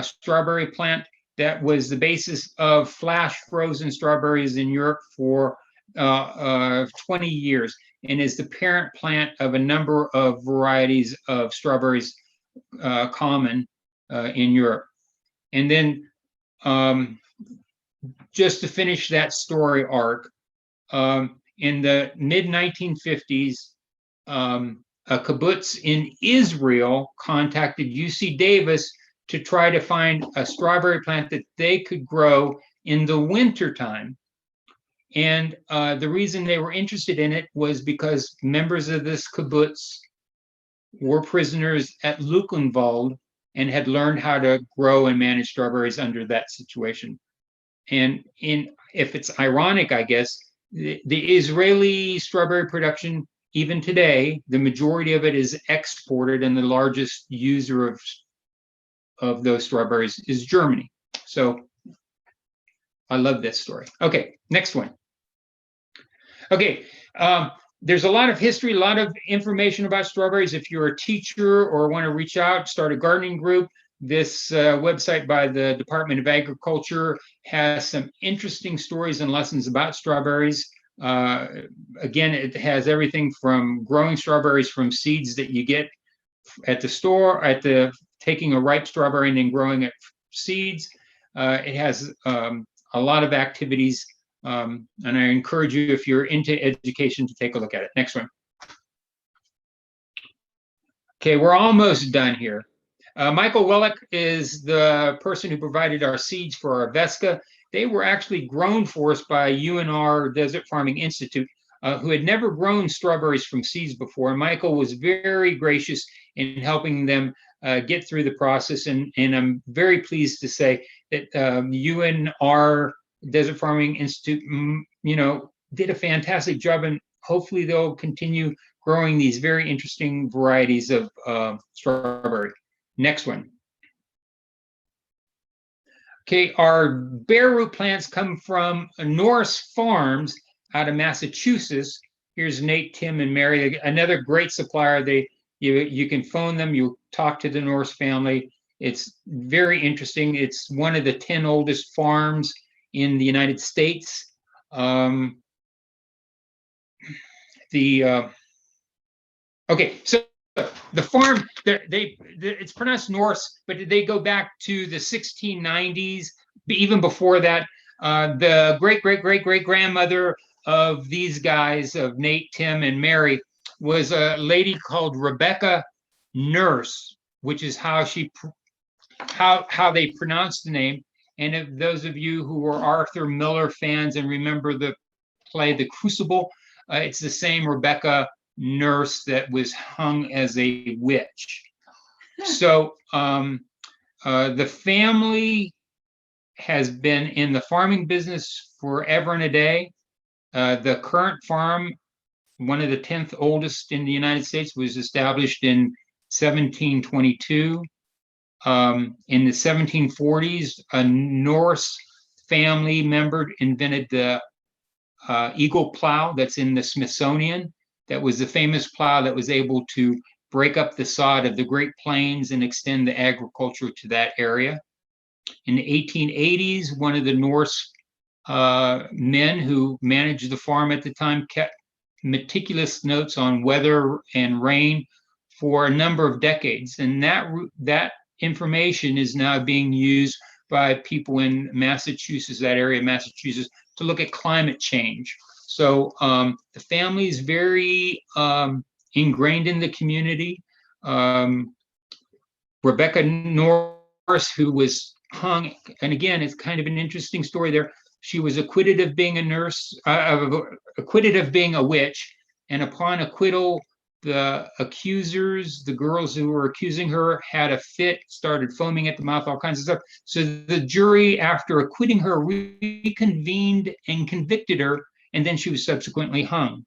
strawberry plant that was the basis of flash frozen strawberries in Europe for 20 years, and is the parent plant of a number of varieties of strawberries common in Europe. And then just to finish that story arc, in the mid-1950s, a kibbutz in Israel contacted UC Davis to try to find a strawberry plant that they could grow in the wintertime. And the reason they were interested in it was because members of this kibbutz were prisoners at Luckenwald and had learned how to grow and manage strawberries under that situation. And if it's ironic, I guess, the Israeli strawberry production, even today, the majority of it is exported, and the largest user of those strawberries is Germany. So I love this story. Okay, next one. Okay, there's a lot of history, a lot of information about strawberries. If you're a teacher or want to reach out, start a gardening group, this website by the Department of Agriculture has some interesting stories and lessons about strawberries. Again, it has everything from growing strawberries from seeds that you get at the store, taking a ripe strawberry and then growing it seeds. It has a lot of activities, and I encourage you, if you're into education, to take a look at it. Next one. Okay, we're almost done here. Michael Wellick is the person who provided our seeds for our Vesca. They were actually grown for us by UNR Desert Farming Institute, who had never grown strawberries from seeds before. And Michael was very gracious in helping them get through the process. And I'm very pleased to say that UNR Desert Farming Institute, did a fantastic job, and hopefully they'll continue growing these very interesting varieties of strawberry. Next one. Okay, our bare root plants come from Norris Farms out of Massachusetts. Here's Nate, Tim, and Mary, another great supplier. You can phone them, you talk to the Norris family. It's very interesting. It's one of the 10 oldest farms in the United States. okay, so the farm, it's pronounced Norse, but they go back to the 1690s. Even before that, the great grandmother of these guys, of Nate, Tim, and Mary, was a lady called Rebecca Nurse, which is how they pronounce the name. And if those of you who are Arthur Miller fans and remember the play The Crucible, it's the same Rebecca Nurse that was hung as a witch. So the family has been in the farming business forever and a day. The current farm, one of the 10th oldest in the United States, was established in 1722. In the 1740s, a Norse family member invented the eagle plow that's in the Smithsonian. That was the famous plow that was able to break up the sod of the Great Plains and extend the agriculture to that area. In the 1880s, one of the Norse men who managed the farm at the time kept meticulous notes on weather and rain for a number of decades. And that information is now being used by people in Massachusetts, that area of Massachusetts, to look at climate change. So the family is very ingrained in the community. Rebecca Norris, who was hung, and again, it's kind of an interesting story there. She was acquitted of being a nurse, acquitted of being a witch, and upon acquittal, the accusers, the girls who were accusing her, had a fit, started foaming at the mouth, all kinds of stuff. So the jury, after acquitting her, reconvened and convicted her, and then she was subsequently hung.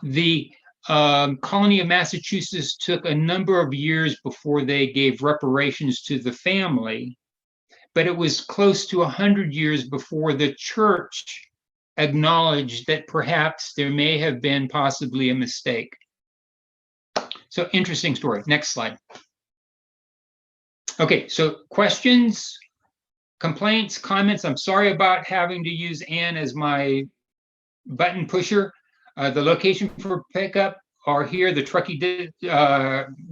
The colony of Massachusetts took a number of years before they gave reparations to the family, but it was close to 100 years before the church acknowledged that perhaps there may have been possibly a mistake. So interesting story. Next slide. Okay, so questions, complaints, comments. I'm sorry about having to use Ann as my button pusher. The location for pickup are here, the Truckee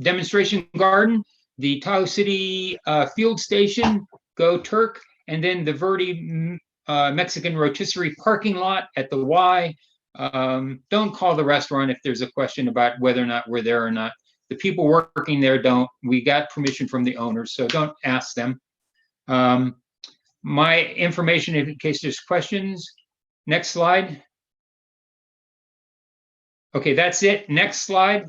demonstration garden, the Tahoe City field station, Go Turk, and then the Verde Mexican rotisserie parking lot at the Y. Don't call the restaurant if there's a question about whether or not we're there or not. The people working there don't. We got permission from the owners, so don't ask them. My information in case there's questions. Next slide. Okay, that's it. Next slide.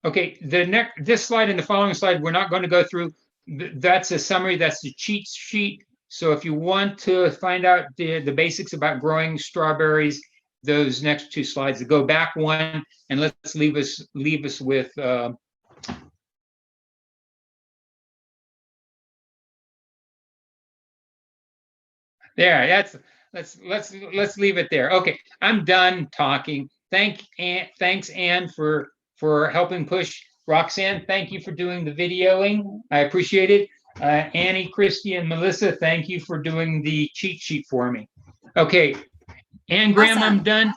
Okay, this slide and the following slide, we're not going to go through. That's a summary. That's the cheat sheet. So if you want to find out the basics about growing strawberries, those next two slides, go back one, and let's leave us with there. Let's leave it there. Okay, I'm done talking. Thanks, Ann, for helping push. Roxanne, thank you for doing the videoing. I appreciate it. Annie, Christy, and Melissa, thank you for doing the cheat sheet for me. Okay, Ann Graham, Awesome. I'm done.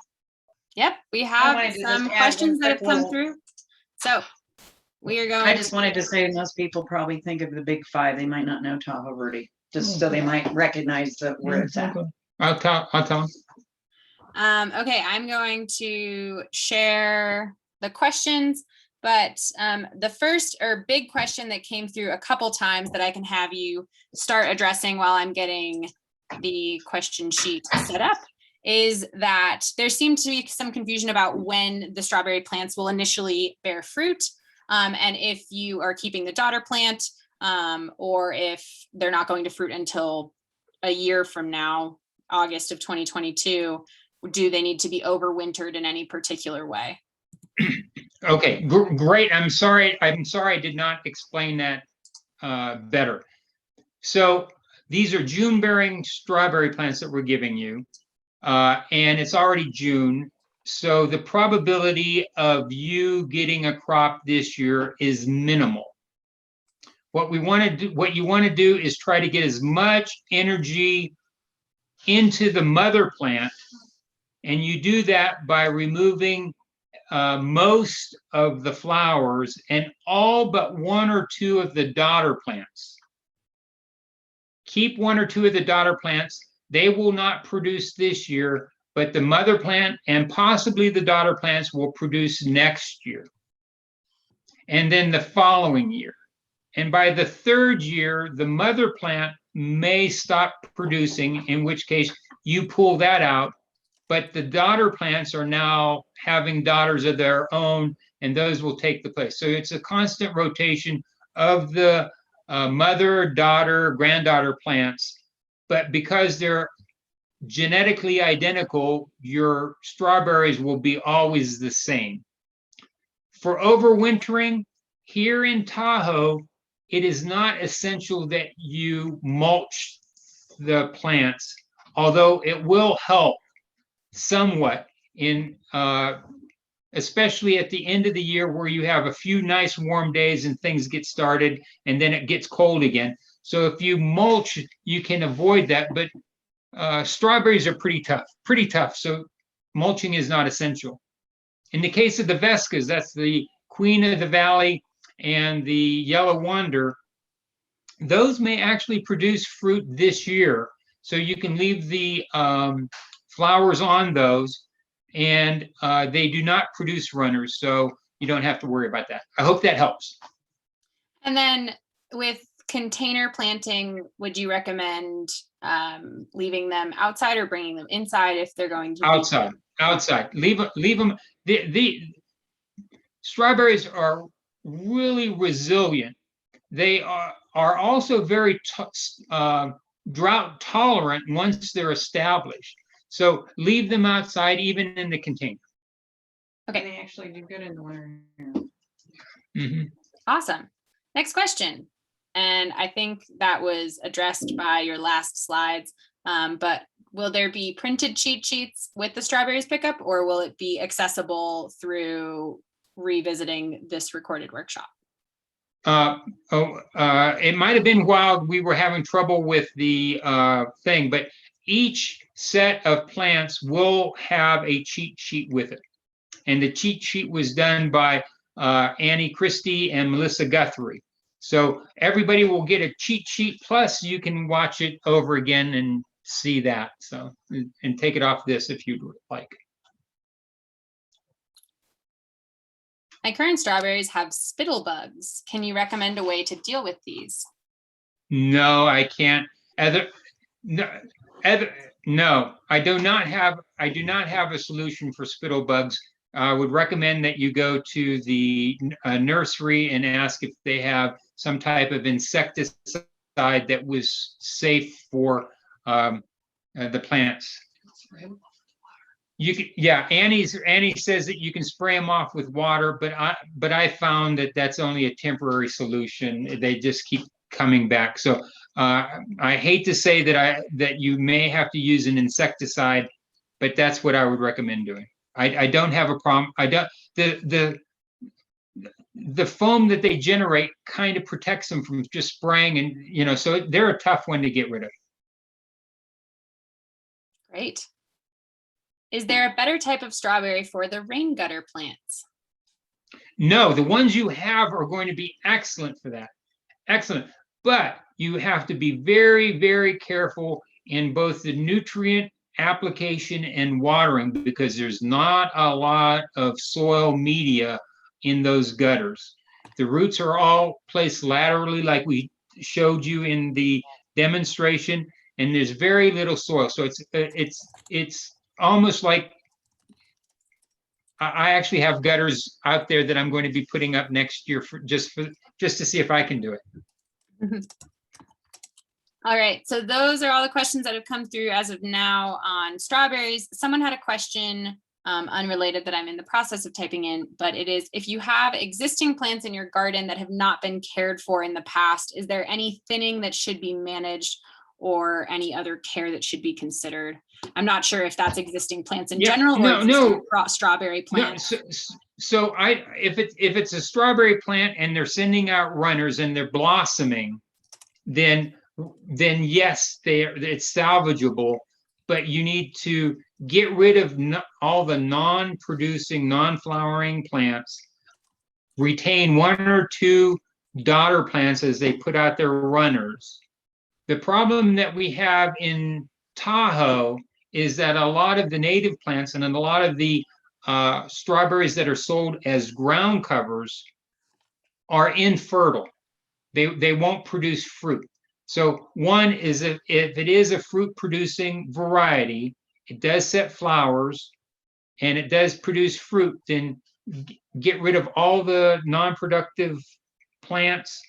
Yep, we have some questions that have come through. So we are going. I just wanted to say most people probably think of the big five. They might not know Tahoe Verde, just so they might recognize where it's at. I'll tell them. Okay, I'm going to share the questions, but the first or big question that came through a couple times that I can have you start addressing while I'm getting the question sheet set up is that there seems to be some confusion about when the strawberry plants will initially bear fruit, and if you are keeping the daughter plant, or if they're not going to fruit until a year from now, August of 2022. Do they need to be overwintered in any particular way? Okay, great. I'm sorry I did not explain that better. So these are June-bearing strawberry plants that we're giving you, and it's already June. So the probability of you getting a crop this year is minimal. What you want to do is try to get as much energy into the mother plant And you do that by removing most of the flowers and all but one or two of the daughter plants. Keep one or two of the daughter plants. They will not produce this year, but the mother plant and possibly the daughter plants will produce next year. And then the following year. And by the third year, the mother plant may stop producing, in which case you pull that out. But the daughter plants are now having daughters of their own, and those will take the place. So it's a constant rotation of the mother, daughter, granddaughter plants. But because they're genetically identical, your strawberries will be always the same. For overwintering, here in Tahoe, it is not essential that you mulch the plants, although it will help somewhat in especially at the end of the year where you have a few nice warm days and things get started and then it gets cold again. So if you mulch, you can avoid that, but strawberries are pretty tough. So mulching is not essential. In the case of the Vescas, that's the Queen of the Valley and the Yellow Wonder, those may actually produce fruit this year. So you can leave the flowers on those, and they do not produce runners, so you don't have to worry about that. I hope that helps. And then with container planting, would you recommend leaving them outside or bringing them inside if they're going to outside? Outside. Leave them. The strawberries are really resilient. They are also very drought tolerant once they're established. So leave them outside, even in the container. Okay. They actually do good in the winter. Mm-hmm. Awesome. Next question. And I think that was addressed by your last slides, but will there be printed cheat sheets with the strawberries pickup, or will it be accessible through revisiting this recorded workshop? It might have been while we were having trouble with the thing, but each set of plants will have a cheat sheet with it. And the cheat sheet was done by Annie Christie and Melissa Guthrie. So everybody will get a cheat sheet, plus you can watch it over again and see that. So, and take it off this if you'd like. My current strawberries have spittle bugs. Can you recommend a way to deal with these? No, I can't. No, I do not have a solution for spittle bugs. I would recommend that you go to the nursery and ask if they have some type of insecticide that was safe for the plants. You can, yeah. Annie says that you can spray them off with water, but I found that that's only a temporary solution. They just keep coming back. So I hate to say that you may have to use an insecticide, but that's what I would recommend doing. I don't have a problem. I don't the foam that they generate kind of protects them from just spraying, and so they're a tough one to get rid of. Great. Is there a better type of strawberry for the rain gutter plants? No, the ones you have are going to be excellent for that. Excellent. But you have to be very, very careful in both the nutrient application and watering, because there's not a lot of soil media in those gutters. The roots are all placed laterally like we showed you in the demonstration, and there's very little soil. So it's almost like I actually have gutters out there that I'm going to be putting up next year just to see if I can do it. All right, so those are all the questions that have come through as of now on strawberries. Someone had a question unrelated that I'm in the process of typing in, but it is, if you have existing plants in your garden that have not been cared for in the past, is there any thinning that should be managed or any other care that should be considered? I'm not sure if that's existing plants in general or strawberry plants. So if it's a strawberry plant and they're sending out runners and they're blossoming, then yes, it's salvageable. but you need to get rid of all the non-producing, non-flowering plants, retain one or two daughter plants as they put out their runners. The problem that we have in Tahoe is that a lot of the native plants and a lot of the strawberries that are sold as ground covers are infertile. They won't produce fruit. So one is if it is a fruit producing variety, it does set flowers and it does produce fruit, then get rid of all the non-productive plants,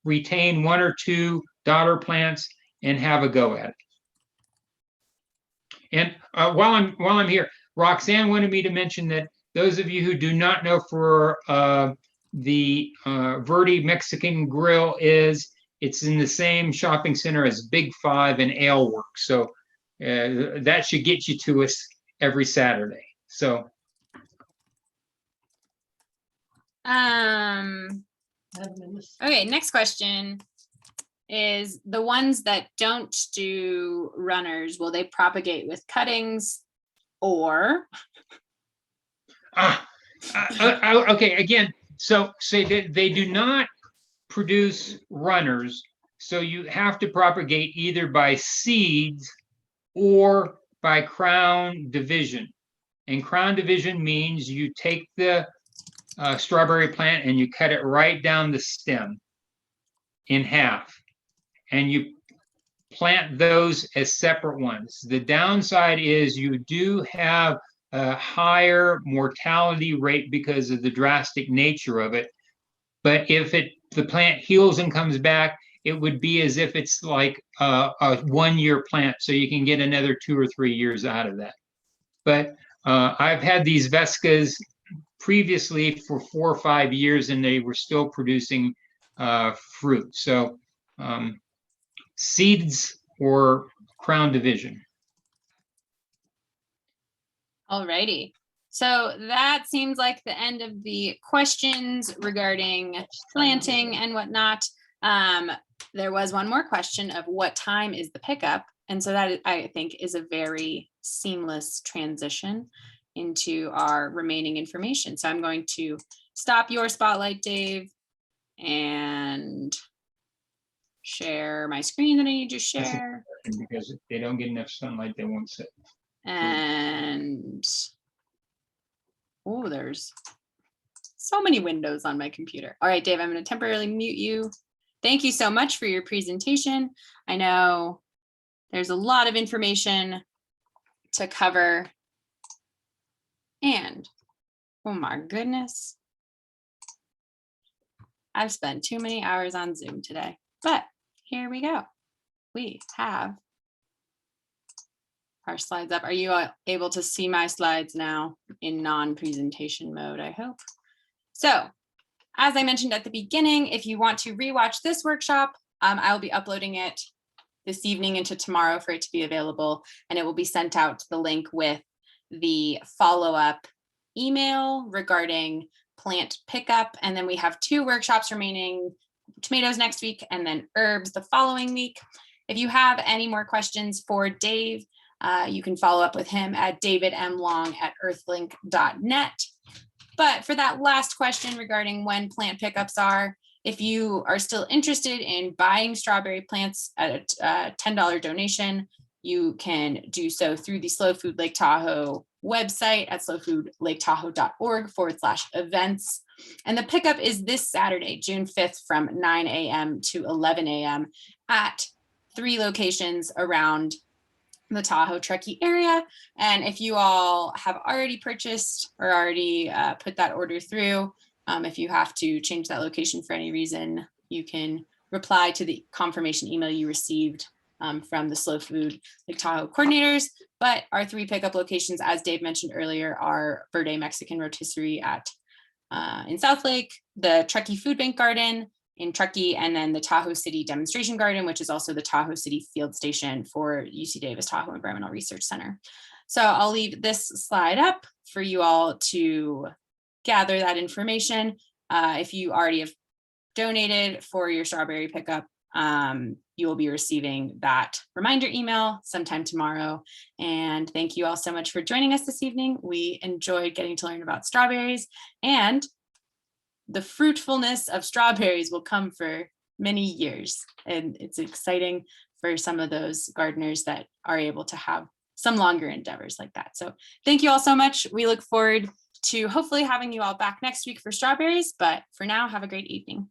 retain one or two daughter plants, and have a go at it. And while I'm here, Roxanne wanted me to mention that those of you who do not know, for the Verde Mexican Grill it's in the same shopping center as Big Five and Ale Works. So that should get you to us every Saturday. So okay, next question is, the ones that don't do runners, will they propagate with cuttings or? Okay, again, so they do not produce runners, so you have to propagate either by seeds or by crown division. And crown division means you take the strawberry plant and you cut it right down the stem in half, and you plant those as separate ones. The downside is you do have a higher mortality rate because of the drastic nature of it. But if the plant heals and comes back, it would be as if it's like a 1-year plant, so you can get another 2 or 3 years out of that. But I've had these Vescas previously for 4 or 5 years, and they were still producing fruit. So seeds or crown division. Alrighty. So that seems like the end of the questions regarding planting and whatnot. There was one more question of what time is the pickup? And so that, I think, is a very seamless transition into our remaining information. So I'm going to stop your spotlight, Dave, and share my screen that I need to share. Because if they don't get enough sunlight, they won't sit. And oh, there's so many windows on my computer. All right, Dave, I'm going to temporarily mute you. Thank you so much for your presentation. I know there's a lot of information to cover. And oh my goodness, I've spent too many hours on Zoom today, but here we go. We have our slides up. Are you able to see my slides now in non-presentation mode, I hope? So, as I mentioned at the beginning, if you want to rewatch this workshop, I'll be uploading it this evening into tomorrow for it to be available, and it will be sent out the link with the follow-up email regarding plant pickup. And then we have 2 workshops remaining, tomatoes next week and then herbs the following week. If you have any more questions for Dave, you can follow up with him at davidmlong@earthlink.net. But for that last question regarding when plant pickups are, if you are still interested in buying strawberry plants at a $10 donation, you can do so through the Slow Food Lake Tahoe website at slowfoodlaketahoe.org/events. And the pickup is this Saturday, June 5th from 9 a.m. to 11 a.m. at 3 locations around the Tahoe Truckee area. And if you all have already purchased or already put that order through, if you have to change that location for any reason, you can reply to the confirmation email you received from the Slow Food Lake Tahoe coordinators. But our 3 pickup locations, as Dave mentioned earlier, are Verde Mexican Rotisserie in South Lake, the Truckee Food Bank Garden in Truckee, and then the Tahoe City Demonstration Garden, which is also the Tahoe City Field Station for UC Davis Tahoe Environmental Research Center. So I'll leave this slide up for you all to gather that information. If you already have donated for your strawberry pickup, you will be receiving that reminder email sometime tomorrow. And thank you all so much for joining us this evening. We enjoyed getting to learn about strawberries, and the fruitfulness of strawberries will come for many years. And it's exciting for some of those gardeners that are able to have some longer endeavors like that. So thank you all so much. We look forward to hopefully having you all back next week for strawberries, but for now, have a great evening.